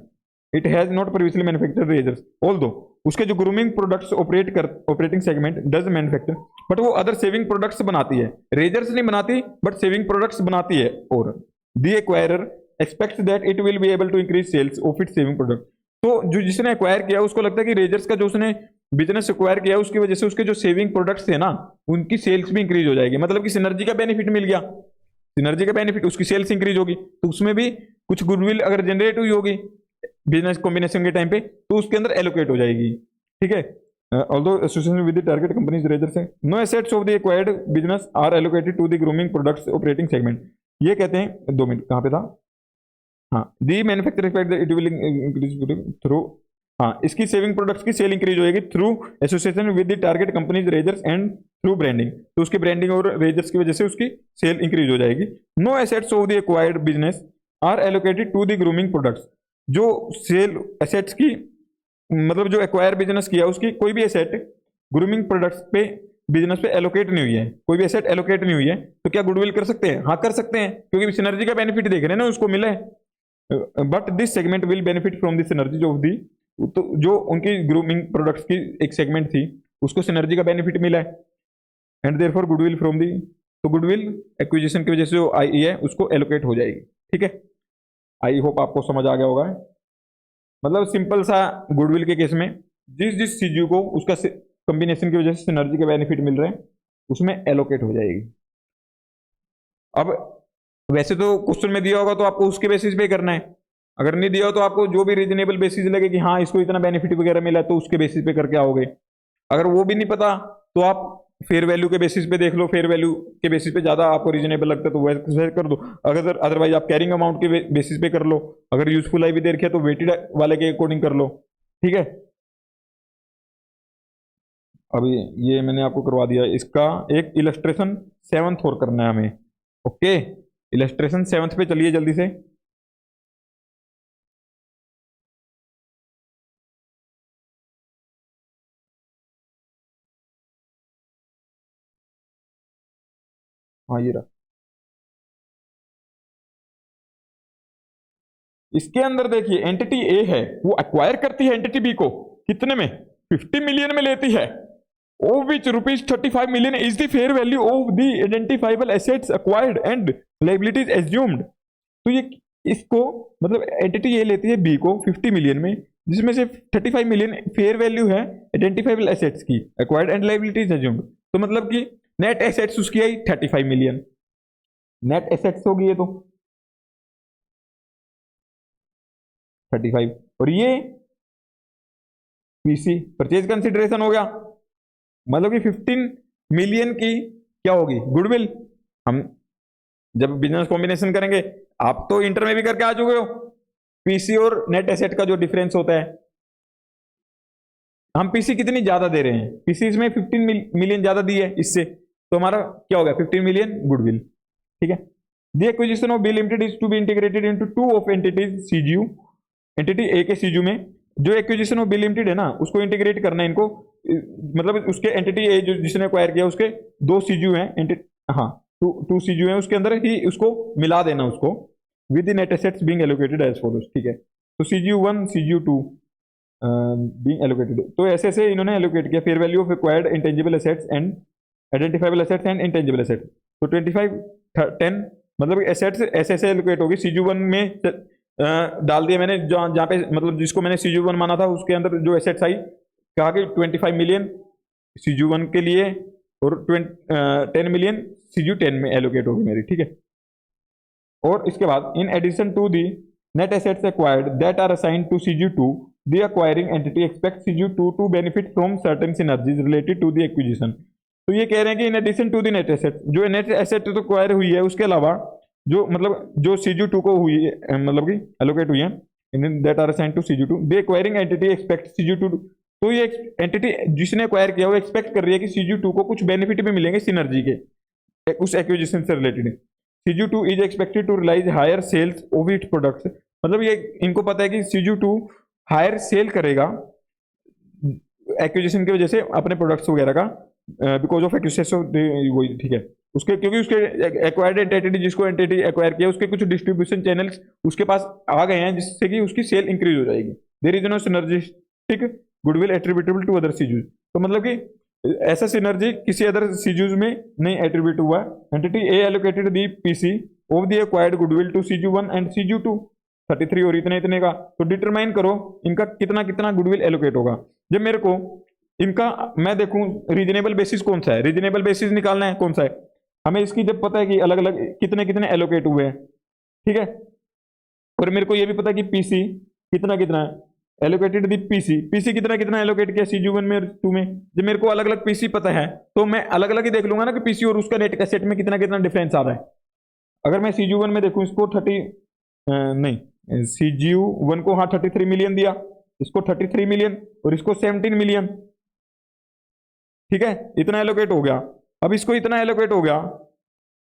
It has not previously manufactured razors although उसके जो grooming products operating segment does manufacture, but वो अदर सेविंग प्रोडक्ट्स बनाती है, रेजर्स नहीं बनाती बट सेविंग प्रोडक्ट्स बनाती है। और the acquirer expects that it will be able to increase sales of its saving product. तो जो जिसने एक्वायर किया उसको लगता है कि रेजर्स का जो उसने बिजनेस एक्वायर किया उसकी वजह से उसके जो सेविंग प्रोडक्ट्स थे ना उनकी सेल्स भी इंक्रीज हो जाएगी, मतलब कि सिनर्जी का बेनिफिट मिल गया, सिनर्जी का बेनिफिट उसकी सेल्स इंक्रीज होगी, तो उसमें भी कुछ गुडविल अगर जनरेट हुई होगी बिजनेस कॉम्बिनेशन के टाइम पे तो उसके अंदर एलोकेट हो जाएगी। ठीक है, although association with the target companies rather say no assets of the acquired business are allocated to the grooming products operating segment। ये कहते हैं 2 मिनट कहाँ पे था, हाँ, the manufacture expect it will increase through, हाँ, इसकी सेविंग प्रोडक्ट्स की सेल इंक्रीज होगी through association with the target company's razors and through branding. तो उसकी ब्रांडिंग और रेजर्स की वजह से उसकी सेल इंक्रीज हो जाएगी। No assets of the acquired business are allocated to the grooming products. जो सेल एसेट्स की मतलब जो एक्वायर बिजनेस किया उसकी कोई भी एसेट ग्रूमिंग प्रोडक्ट्स पे बिजनेस पे एलोकेट नहीं हुई है, कोई भी एसेट एलोकेट नहीं हुई है, तो क्या गुडविल कर सकते हैं? हाँ कर सकते हैं, क्योंकि सिनर्जी का बेनिफिट देख रहे हैं ना, उसको मिला है। But this segment will benefit from the synergy of the, तो जो उनकी ग्रूमिंग प्रोडक्ट्स की एक सेगमेंट थी उसको सिनर्जी का बेनिफिट मिला है। And therefore goodwill from the, तो गुडविल एक्विजिशन की वजह से जो आई है उसको एलोकेट हो जाएगी। ठीक है, आई होप आपको समझ आ गया होगा। मतलब सिंपल सा गुडविल के केस में जिस जिस चीजों को उसका कॉम्बिनेशन की वजह से सिनर्जी के बेनिफिट मिल रहे हैं उसमें एलोकेट हो जाएगी। अब वैसे तो क्वेश्चन में दिया होगा तो आपको उसके बेसिस पे करना है, अगर नहीं दिया हो तो आपको जो भी रीजनेबल बेसिस लगे कि हाँ इसको इतना बेनिफिट वगैरह मिला तो उसके बेसिस पे करके आओगे। अगर वो भी नहीं पता तो आप फेयर वैल्यू के बेसिस पे देख लो, फेयर वैल्यू के बेसिस पे ज्यादा आपको रीजनेबल लगता है तो वैसे कर दो, अगर अदरवाइज आप कैरिंग अमाउंट के बेसिस पे कर लो, अगर यूजफुल आई भी दे रखी है तो वेटेड वाले के अकॉर्डिंग कर लो। ठीक है, अभी ये मैंने आपको करवा दिया, इसका एक इलस्ट्रेशन 7th और करना है हमें। ओके, इलस्ट्रेशन 7th पे चलिए जल्दी से। हाँ ये रहा, इसके अंदर देखिए एंटिटी ए है वो एक्वायर करती है एंटिटी बी को कितने में, 50 मिलियन में लेती है, of which rupees 35 million is the fair value of the identifiable assets acquired and liabilities assumed। तो ये इसको मतलब एंटिटी ये लेती है बी को 50 मिलियन में, जिसमें से 35 मिलियन फेयर वैल्यू है आइडेंटिफाइबल एसेट्स की, एक्वायर्ड एंड लाइबिलिटीज एज्यूम्ड। तो मतलब कि नेट एसेट्स उसकी आई 35 मिलियन, नेट एसेट्स होगी ये तो 35, और ये पीसी परचेज कंसिडरेशन हो गया, मतलब कि 15 मिलियन की क्या होगी गुडविल। हम जब बिजनेस कॉम्बिनेशन करेंगे, आप तो इंटर में भी करके आ चुके हो, पीसी और नेट एसेट का जो डिफरेंस होता है, हम पीसी कितनी ज्यादा दे रहे हैं, पीसी इसमें 15 मिलियन ज्यादा दी है इससे, तो हमारा क्या हो गया 15 मिलियन गुडविल। ठीक है, the acquisition of B limited is to be integrated into two of entities CGU, entity A के सीजू में जो एक्विजिशन ऑफ बी लिमिटेड है ना उसको इंटीग्रेट करना है इनको, मतलब उसके एंटिटी ए जो जिसने एक्वायर किया उसके 2 सीजू हैं, हाँ टू सीजू हैं, उसके अंदर ही उसको मिला देना उसको with the net assets being allocated as follows. ठीक है, तो CGU1 CGU2 बीइंग एलोकेटेड, तो ऐसे ऐसे इन्होंने एलोकेट किया fair value of acquired intangible assets and identifiable assets and intangible assets. तो 25 10 मतलब एसेट्स ऐसे ऐसे एलोकेट होगी, CGU1 में डाल दिया मैंने जहाँ पे मतलब जिसको मैंने CGU1 माना था उसके अंदर जो एसेट्स आई कहा कि 25 मिलियन CGU1 के लिए और 10 मिलियन CGU10 में एलोकेट होगी मेरी। ठीक है, और इसके बाद in addition to the net assets acquired that are assigned to CGU2 the acquiring entity expect CGU2 to benefit from certain synergies related to the acquisition. तो ये कह रहे हैं कि in addition to the net asset, जो net asset तो acquire हुई है उसके अलावा जो मतलब जो CGU2 को हुई है मतलब कि एलोकेट हुई है that are assigned to CGU2 the acquiring entity expect CGU2, तो ये एंटिटी जिसने एक्वायर किया वो एक्सपेक्ट कर रही है कि CGU2 को कुछ बेनिफिट भी मिलेंगे सिनर्जी के उस एक्विजिशन से related. CGU2 is expected to realise higher sales of its products, मतलब ये इनको पता है कि CGU2 हायर सेल करेगा एक्विजिशन की वजह से अपने प्रोडक्ट्स वगैरह का बिकॉज ऑफ एक्विजिशन, वही ठीक है उसके, क्योंकि उसके एक्वायर्ड एंटिटी जिसको एंटिटी एक्वायर किया उसके कुछ डिस्ट्रीब्यूशन चैनल्स उसके पास आ गए हैं जिससे कि उसकी सेल इंक्रीज हो जाएगी। There is no synergistic goodwill attributable to other CGUs, तो मतलब कि ऐसा सिनर्जी किसी अदर सीजूज में नहीं एट्रीब्यूट हुआ। Entity A allocated the piece of the acquired goodwill to CGU1 and CGU2 33 और इतने इतने का, तो डिटरमाइन करो इनका कितना कितना गुडविल एलोकेट होगा। जब मेरे को इनका मैं देखूं रीजनेबल बेसिस कौन सा है, रीजनेबल बेसिस निकालना है कौन सा है, हमें इसकी जब पता है कि अलग अलग कितने कितने एलोकेट हुए हैं। ठीक है, और मेरे को यह भी पता है कि पीसी कितना कितना है एलोकेटेड दी पीसी कितना कितना एलोकेट किया CGU1 में 2 में। जब मेरे को अलग अलग पीसी पता है तो मैं अलग अलग ही देख लूंगा ना कि पीसी और उसका नेट एसेट में कितना कितना डिफरेंस आ रहा है। अगर मैं CGU1 में देखूं इसको 30 नहीं CGU1 को हाँ 33 मिलियन दिया, इसको 33 मिलियन और इसको 17 मिलियन। ठीक है, इतना एलोकेट हो गया। अब इसको इतना एलोकेट हो गया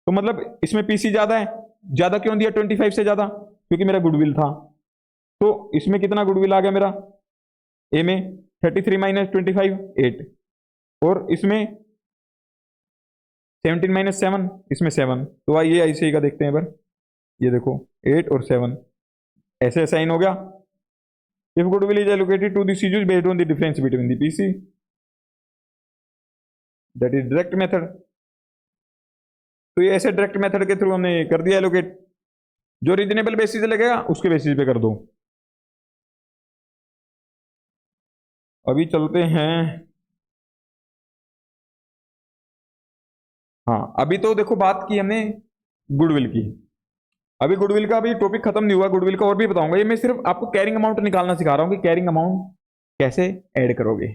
तो मतलब इसमें पीसी ज्यादा है। ज्यादा क्यों दिया 25 से ज्यादा? क्योंकि मेरा गुडविल था। तो इसमें कितना गुडविल आ गया मेरा? ए में 33 माइनस 25 8, और इसमें 17 माइनस 7, इसमें 7। तो आइए ऐसे का देखते हैं पर, ये देखो 8 और 7 ऐसे साइन हो गया। If goodwill is allocated to the CGUs based on the difference between the PC, that is direct method. तो ये ऐसे डायरेक्ट मेथड के थ्रू हमने कर दिया एलोकेट। जो रीजनेबल बेसिस लगेगा उसके बेसिस पे कर दो। अभी चलते हैं, हाँ अभी तो देखो बात की हमने गुडविल की। अभी गुडविल का अभी टॉपिक खत्म नहीं हुआ, गुडविल का और भी बताऊंगा। ये मैं सिर्फ आपको कैरिंग अमाउंट निकालना सिखा रहा हूं कि कैरिंग अमाउंट कैसे ऐड करोगे।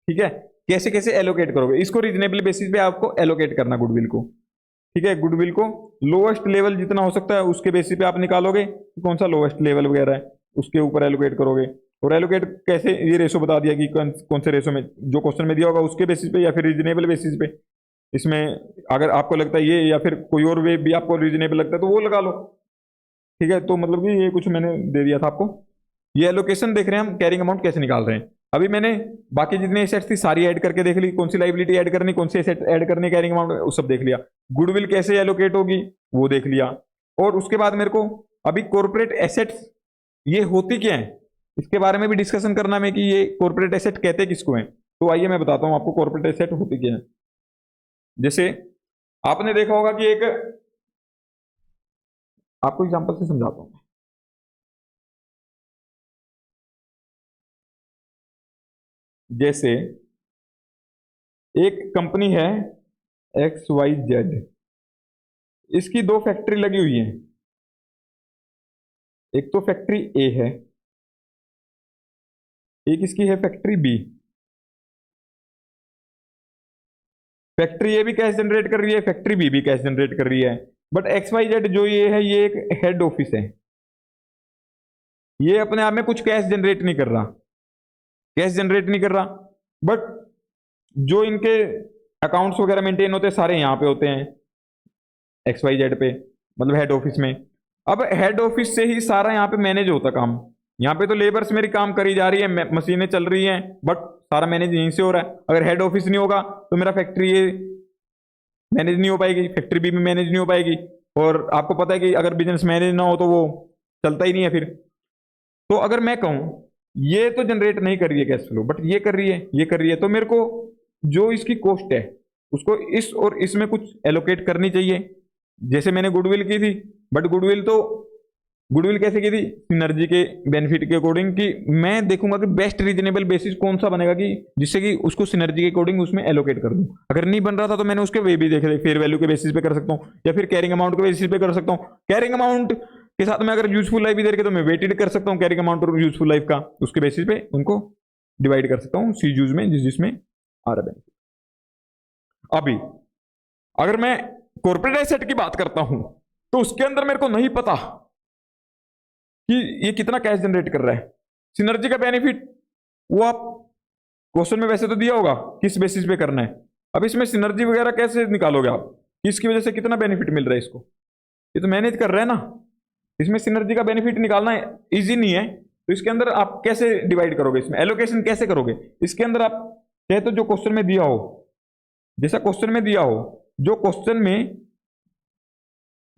ठीक है, कैसे कैसे एलोकेट करोगे इसको, रीजनेबल बेसिस पे आपको एलोकेट करना गुडविल को। ठीक है, गुडविल को लोवेस्ट लेवल जितना हो सकता है उसके बेसिस पे आप निकालोगे, कौन सा लोवेस्ट लेवल वगैरह है उसके ऊपर एलोकेट करोगे। और एलोकेट कैसे, ये रेशो बता दिया कि कौन से रेशो में, जो क्वेश्चन में दिया होगा उसके बेसिस पे या फिर रीजनेबल बेसिस पे। इसमें अगर आपको लगता है ये या फिर कोई और वे भी आपको रीजनेबल लगता है तो वो लगा लो। ठीक है, तो मतलब कि ये कुछ मैंने दे दिया था आपको। ये एलोकेशन देख रहे हैं हम, कैरिंग अमाउंट कैसे निकाल रहे हैं। अभी मैंने बाकी जितनी एसेट्स थी सारी ऐड करके देख ली, कौन सी लाइबिलिटी ऐड करनी, कौन सी एसेट ऐड करनी, कैरिंग अमाउंट वो सब देख लिया। गुडविल कैसे एलोकेट होगी वो देख लिया। और उसके बाद मेरे को अभी कॉर्पोरेट एसेट्स ये होती क्या है इसके बारे में भी डिस्कशन करना है कि ये कॉर्पोरेट एसेट कहते किसको हैं। तो आइए मैं बताता हूं आपको कॉर्पोरेट एसेट होती क्या है। जैसे आपने देखा होगा कि एक, आपको एग्जांपल से समझाता हूं। जैसे एक कंपनी है XYZ, इसकी दो फैक्ट्री लगी हुई है। एक तो फैक्ट्री ए है, एक इसकी है फैक्ट्री बी। फैक्ट्री ए भी कैश जनरेट कर रही है, फैक्ट्री बी भी कैश जनरेट कर रही है। बट XYZ जो ये है ये एक हेड ऑफिस है, ये अपने आप में कुछ कैश जनरेट नहीं कर रहा, कैश जनरेट नहीं कर रहा। बट जो इनके अकाउंट्स वगैरह मेंटेन होते हैं सारे यहाँ पे होते हैं XYZ पे, मतलब हेड ऑफिस में। अब हेड ऑफिस से ही सारा यहाँ पे मैनेज होता काम। यहाँ पे तो लेबर्स मेरी काम करी जा रही है, मशीनें चल रही हैं, बट सारा मैनेज यहीं से हो रहा है। अगर हेड ऑफिस नहीं होगा तो मेरा फैक्ट्री ये मैनेज नहीं हो पाएगी, फैक्ट्री बी में मैनेज नहीं हो पाएगी। और आपको पता है कि अगर बिजनेस मैनेज ना हो तो वो चलता ही नहीं है फिर। तो अगर मैं कहूँ ये तो जनरेट नहीं कर रही है कैश फ्लो, बट ये कर रही है, ये कर रही है, तो मेरे को जो इसकी कॉस्ट है उसको इस और इसमें कुछ एलोकेट करनी चाहिए। जैसे मैंने गुडविल की थी, बट गुडविल कैसे की थी, सिनर्जी के बेनिफिट के अकॉर्डिंग, कि मैं देखूंगा कि बेस्ट रीजनेबल बेसिस कौन सा बनेगा कि जिससे कि उसको सिनर्जी के अकॉर्डिंग उसमें एलोकेट कर दूं। अगर नहीं बन रहा था तो मैंने उसके वे भी देखे, फेयर वैल्यू के बेसिस पे कर सकता हूँ या फिर कैरिंग अमाउंट के बेसिस पे कर सकता हूँ। कैरिंग अमाउंट के साथ में अगर यूजफुल लाइफ भी दे रखे तो मैं वेटेड कर सकता हूँ कैरिंग अमाउंट और यूजफुल लाइफ का, उसके बेसिस पे उनको डिवाइड कर सकता हूँ सीजूज में जिसमें आ रहा बेनिफिट। अभी अगर मैं कॉर्पोरेट एसेट की बात करता हूं तो उसके अंदर मेरे को नहीं पता कि ये कितना कैश जनरेट कर रहा है। सिनर्जी का बेनिफिट वो आप क्वेश्चन में वैसे तो दिया होगा किस बेसिस पे करना है। अब इसमें सिनर्जी वगैरह कैसे निकालोगे आप, इसकी वजह से कितना बेनिफिट मिल रहा है इसको, ये तो मैनेज कर रहे हैं ना। इसमें सिनर्जी का बेनिफिट निकालना इजी नहीं है, तो इसके अंदर आप कैसे डिवाइड करोगे, इसमें एलोकेशन कैसे करोगे। इसके अंदर आप चाहे तो जो क्वेश्चन में दिया हो, जैसा क्वेश्चन में दिया हो, जो क्वेश्चन में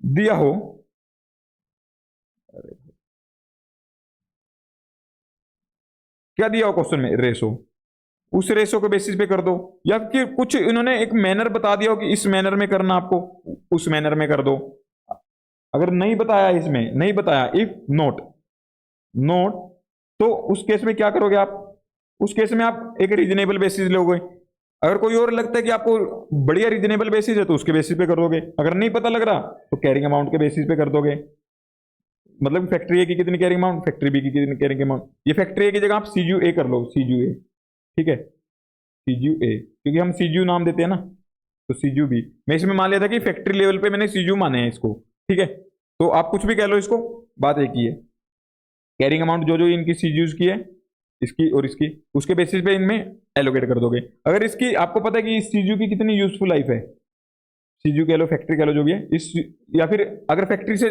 दिया हो, क्या दिया हो क्वेश्चन में, रेशो, उस रेशो के बेसिस पे कर दो। या फिर कुछ इन्होंने एक मैनर बता दिया हो कि इस मैनर में करना आपको, उस मैनर में कर दो। अगर नहीं बताया, इसमें नहीं बताया, इफ नोट नोट, तो उस केस में क्या करोगे आप, उस केस में आप एक रीजनेबल बेसिस लोगे। अगर कोई और लगता है कि आपको बढ़िया रीजनेबल बेसिस है तो उसके बेसिस पे कर दोगे। अगर नहीं पता लग रहा तो कैरिंग अमाउंट के बेसिस पे कर दोगे। मतलब फैक्ट्री ए की कितनी कैरिंग अमाउंट, फैक्ट्री बी की कितनी कैरिंग अमाउंट। ये फैक्ट्री ए की जगह आप सीजू ए कर लो, सीजू ए, ठीक है, सीजू ए, क्योंकि हम सीजू नाम देते हैं ना, तो सीजू बी। मैं इसमें मान लिया था कि फैक्ट्री लेवल पे मैंने सीजू माने हैं इसको, ठीक है। तो आप कुछ भी कह लो, इसको बात एक ही है। कैरिंग अमाउंट जो जो इनकी सीजीयूज की है, इसकी और इसकी, उसके बेसिस पे इनमें एलोकेट कर दोगे। अगर इसकी आपको पता है कि इस सीजीयू की कितनी यूजफुल लाइफ है, सीजीयू कह लो, फैक्ट्री कह लो, जो भी है, इस, या फिर अगर फैक्ट्री से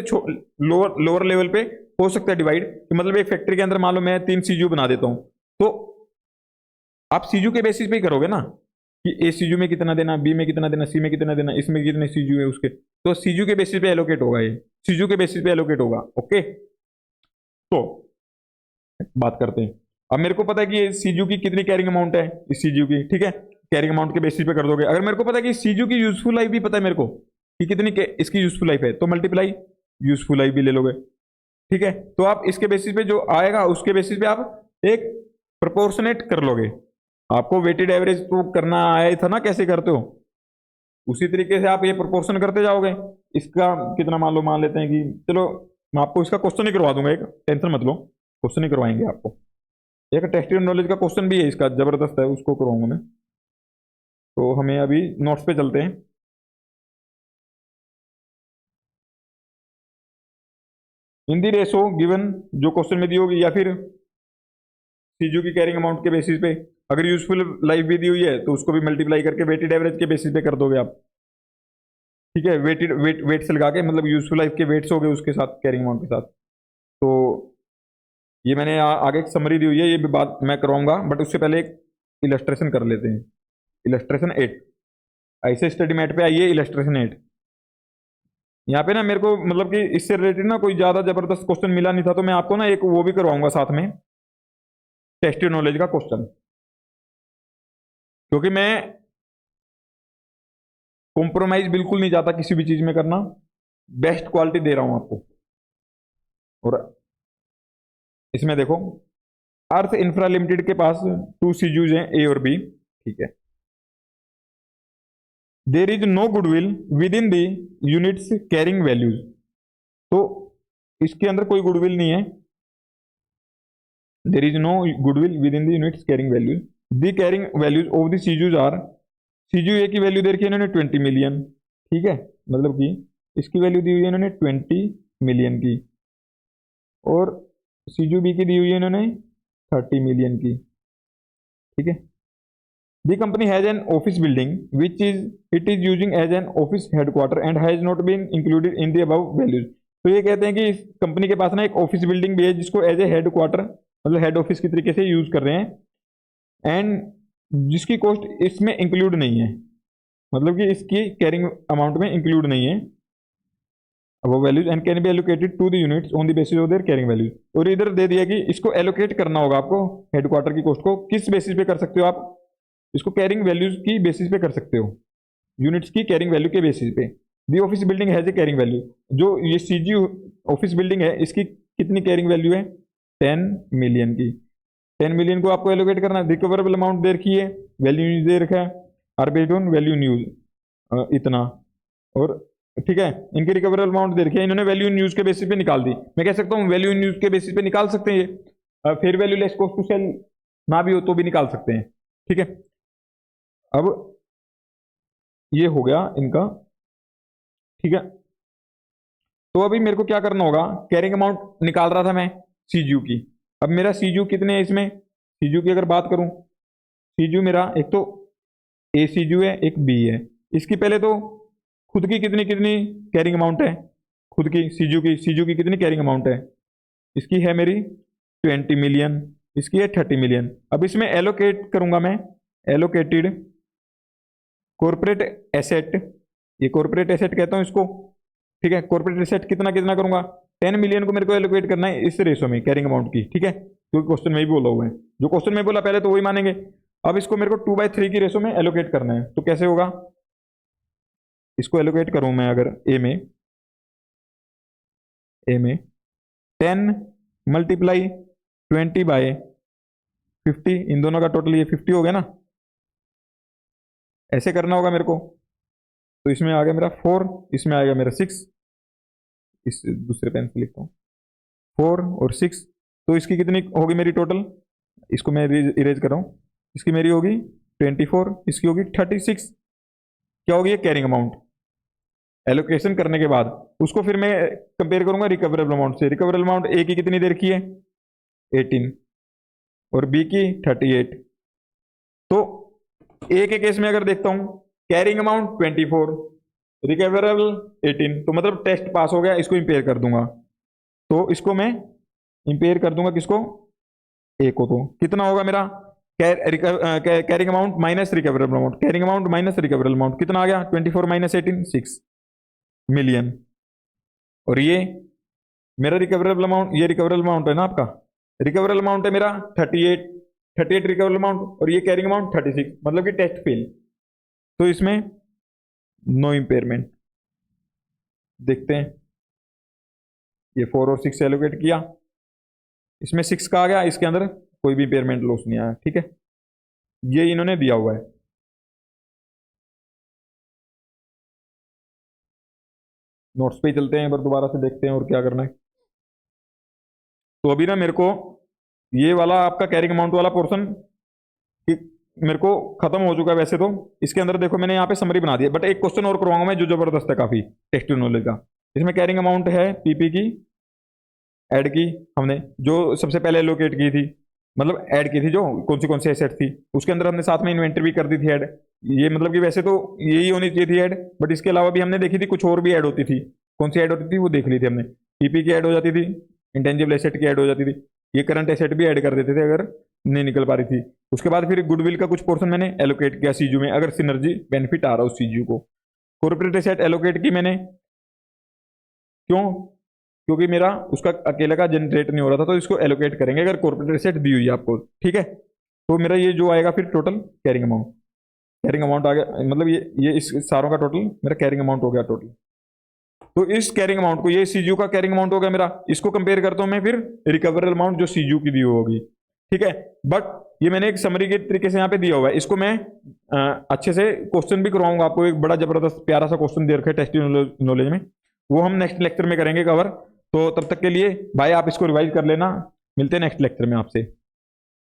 लोअर लोअर लेवल पे हो सकता है डिवाइड, तो मतलब एक फैक्ट्री के अंदर मान लो मैं 3 सीजीयू बना देता हूं, तो आप सीजीयू के बेसिस पे ही करोगे ना कि ए सीजीयू में कितना देना, बी में कितना देना, सी में कितना देना, इसमें कितने सीजीयू है उसके, तो सीजीयू के बेसिस पे एलोकेट होगा, ये सीजीयू के बेसिस पे एलोकेट होगा। ओके, तो बात करते हैं। अब मेरे को पता है कि सीजीयू की कितनी कैरिंग अमाउंट है इस सीजीयू की, ठीक है, कैरिंग अमाउंट के बेसिस पे कर दोगे। अगर मेरे को पता है कि सीजीयू की यूजफुल लाइफ भी पता है मेरे को कि कितनी इसकी यूजफुल लाइफ है, तो मल्टीप्लाई यूजफुल लाइफ भी ले लोगे, ठीक है। तो आप इसके बेसिस पे जो आएगा उसके बेसिस पे आप एक प्रोपोर्शनेट कर लोगे। आपको वेटेड एवरेज तो करना आया ही था ना, कैसे करते हो, उसी तरीके से आप ये प्रोपोर्शन करते जाओगे। इसका कितना मान लो, मान लेते हैं कि चलो मैं आपको इसका क्वेश्चन ही करवा दूंगा, एक टेंशन मत लो, क्वेश्चन ही करवाएंगे आपको। एक टेस्टेड नॉलेज का क्वेश्चन भी है इसका, जबरदस्त है, उसको करवाऊंगा मैं। तो हमें अभी नोट्स पे चलते हैं। इन दी रेशो गिवन, जो क्वेश्चन में दी होगी, या फिर सीजू की कैरिंग अमाउंट के बेसिस पे, अगर यूजफुल लाइफ भी दी हुई है तो उसको भी मल्टीप्लाई करके वेटेड एवरेज के बेसिस पे कर दोगे आप, ठीक है। वेटेड वेट्स लगा के, मतलब यूजफुल लाइफ के वेट्स हो गए उसके साथ, कैरिंग अमाउंट के साथ। तो ये मैंने आगे एक समरी दी हुई है, ये भी बात मैं करवाऊंगा, बट उससे पहले एक इलस्ट्रेशन कर लेते हैं। इलस्ट्रेशन 8, ऐसे स्टडी मैट पे आइए, इलस्ट्रेशन 8। यहाँ पे ना मेरे को मतलब कि इससे रिलेटेड ना कोई ज्यादा जबरदस्त क्वेश्चन मिला नहीं था, तो मैं आपको ना एक वो भी करवाऊंगा साथ में, टेस्टेड नॉलेज का क्वेश्चन, क्योंकि मैं कॉम्प्रोमाइज बिल्कुल नहीं चाहता किसी भी चीज में करना, बेस्ट क्वालिटी दे रहा हूं आपको। और इसमें देखो, अर्थ इंफ्रा लिमिटेड के पास 2 सीजूज हैं, ए और बी, ठीक है। There is no goodwill within the units carrying values, तो इसके अंदर कोई गुडविल नहीं है। There is no goodwill within the units carrying values, the carrying values of the CGUs are, CGU A की value दे रखी है इन्होंने 20 मिलियन, ठीक है, मतलब कि इसकी वैल्यू दी हुई है इन्होंने 20 मिलियन की, और सीजू बी की दी हुई है इन्होंने 30 मिलियन की, ठीक है। The company has an office building which is it is using as an office headquarter and has not been included in the above values, तो ये कहते हैं कि इस कंपनी के पास ना एक ऑफिस बिल्डिंग भी है जिसको एज ए हेडक्वार्टर, मतलब हेड ऑफिस की तरीके से यूज कर रहे हैं, एंड जिसकी कॉस्ट इसमें इंक्लूड नहीं है, मतलब कि इसकी कैरिंग अमाउंट में इंक्लूड नहीं है वो values, and can be allocated to the units on the basis of their carrying values. और इधर दे दिया कि इसको एलोकेट करना होगा आपको, हेडक्वार्टर की कॉस्ट को किस बेसिस पे कर सकते हो आप, इसको कैरिंग वैल्यूज की बेसिस पे कर सकते हो, यूनिट्स की कैरिंग वैल्यू के बेसिस पे। The office building has a carrying value, जो ये सीजी ऑफिस बिल्डिंग है इसकी कितनी कैरिंग वैल्यू है, 10 मिलियन की। 10 मिलियन को आपको एलोकेट करना है, रिकवरेबल अमाउंट दे रखी है, वैल्यू न्यूज दे रखा है, are based on value in use इतना, और ठीक है, इनकी रिकवरेबल अमाउंट दे रखी है, इन्होंने वैल्यू न्यूज के बेसिस पे निकाल दी। मैं कह सकता हूँ वैल्यू न्यूज के बेसिस पे निकाल सकते हैं ये, फिर value less cost to sell ना भी हो तो भी निकाल सकते हैं, ठीक है। अब ये हो गया इनका, ठीक है। तो अभी मेरे को क्या करना होगा, कैरिंग अमाउंट निकाल रहा था मैं सीजू की, अब मेरा सीजू कितने हैं इसमें, सीजू की अगर बात करूं, सीजू मेरा एक तो ए सीजू है, एक बी है। इसकी पहले तो खुद की कितनी कितनी कैरिंग अमाउंट है, खुद की सीजू की कितनी कैरिंग अमाउंट है, इसकी है मेरी 20 मिलियन, इसकी है 30 मिलियन। अब इसमें एलोकेट करूंगा मैं, एलोकेटेड कॉर्पोरेट एसेट, ये कॉर्पोरेट एसेट कहता हूं इसको, ठीक है। कॉर्पोरेट एसेट कितना कितना करूंगा, 10 मिलियन को मेरे को एलोकेट करना है इस रेशो में कैरिंग अमाउंट की, ठीक है, क्योंकि क्वेश्चन में भी बोला हुआ है, जो क्वेश्चन में बोला पहले तो वही मानेंगे। अब इसको मेरे को 2/3 की रेशो में एलोकेट करना है, तो कैसे होगा, इसको एलोकेट करूं मैं अगर ए में 10 मल्टीप्लाई 20/50, इन दोनों का टोटल ये 50 हो गया ना, ऐसे करना होगा मेरे को। तो इसमें आ गया मेरा 4, इसमें आएगा मेरा 6, इस दूसरे पेन से लिखता हूँ 4 और 6, तो इसकी कितनी होगी मेरी टोटल, इसको मैं इरेज कर रहा हूँ, इसकी मेरी होगी 24, इसकी होगी 36, क्या होगी ये कैरिंग अमाउंट। एलोकेशन करने के बाद उसको फिर मैं कंपेयर करूंगा रिकवरेबल अमाउंट से, रिकवरेबल अमाउंट ए की कितनी दे रखी है 18 और बी की 38। तो ए के केस में अगर देखता हूं कैरिंग अमाउंट 24, रिकवरेबल 18, तो मतलब टेस्ट पास हो गया, इसको इंपेयर कर दूंगा। तो इसको मैं इंपेयर कर दूंगा किसको, ए को। तो कितना होगा मेरा carrying amount minus recoverable amount, carrying amount minus recoverable amount कितना आ गया 24 माइनस 18 6 मिलियन। और ये मेरा रिकवरेबल अमाउंट, ये रिकवरेबल अमाउंट है ना आपका, रिकवरेबल अमाउंट है मेरा 38 रिकवरेबल अमाउंट, और ये कैरिंग अमाउंट 36, मतलब कि टेस्ट फेल। तो इसमें नो इम्पेयरमेंट। देखते हैं, ये 4 और 6 एलोकेट किया, इसमें 6 का आ गया, इसके अंदर कोई भी इम्पेयरमेंट लॉस नहीं आया। ठीक है, ये इन्होंने दिया हुआ है। नोट्स पे ही चलते हैं, एक बार दोबारा से देखते हैं और क्या करना है। तो अभी ना मेरे को ये वाला आपका कैरिंग अमाउंट वाला पोर्शन मेरे को खत्म हो चुका है वैसे तो। इसके अंदर देखो मैंने यहाँ पे समरी बना दी है, बट एक क्वेश्चन और करवाऊंगा मैं जो जबरदस्त है काफी, टेक्स्ट नॉलेज का। इसमें कैरिंग अमाउंट है पीपी की ऐड की हमने, जो सबसे पहले एलोकेट की थी, मतलब ऐड की थी, जो कौन सी एसेट थी, उसके अंदर हमने साथ में इन्वेंटरी भी कर दी थी ऐड। ये मतलब कि वैसे तो यही होनी चाहिए थी ऐड, बट इसके अलावा भी हमने देखी थी कुछ और भी ऐड होती थी। कौन सी ऐड होती थी वो देख ली थी हमने, पीपी की ऐड हो जाती थी, इंटेंजिबल एसेट की ऐड हो जाती थी, ये करंट एसेट भी ऐड कर देते थे अगर नहीं निकल पा रही थी। उसके बाद फिर गुडविल का कुछ पोर्शन मैंने एलोकेट किया सीजू में, अगर सिनर्जी बेनिफिट आ रहा हो उस सीजू को। कॉर्पोरेट एसेट एलोकेट की मैंने, क्यों, क्योंकि मेरा उसका अकेले का जनरेट नहीं हो रहा था, तो इसको एलोकेट करेंगे अगर कॉर्पोरेट एसेट दी हुई है आपको। ठीक है, तो मेरा ये जो आएगा फिर टोटल कैरिंग अमाउंट आ गया, मतलब ये इस सारों का टोटल मेरा कैरिंग अमाउंट हो गया टोटल। तो इस कैरिंग अमाउंट को, ये सीजू का कैरिंग अमाउंट हो गया मेरा, इसको कंपेयर करता हूं मैं फिर रिकवरेबल अमाउंट जो सीजू की दी होगी। ठीक है, बट ये मैंने एक समरी के तरीके से यहाँ पे दिया हुआ है, इसको मैं अच्छे से क्वेश्चन भी करवाऊंगा आपको। एक बड़ा जबरदस्त प्यारा सा क्वेश्चन दे रखा है टेस्ट नॉलेज में, वो हम नेक्स्ट लेक्चर में करेंगे कवर। तो तब तक के लिए भाई आप इसको रिवाइज कर लेना, मिलते हैं नेक्स्ट लेक्चर में आपसे।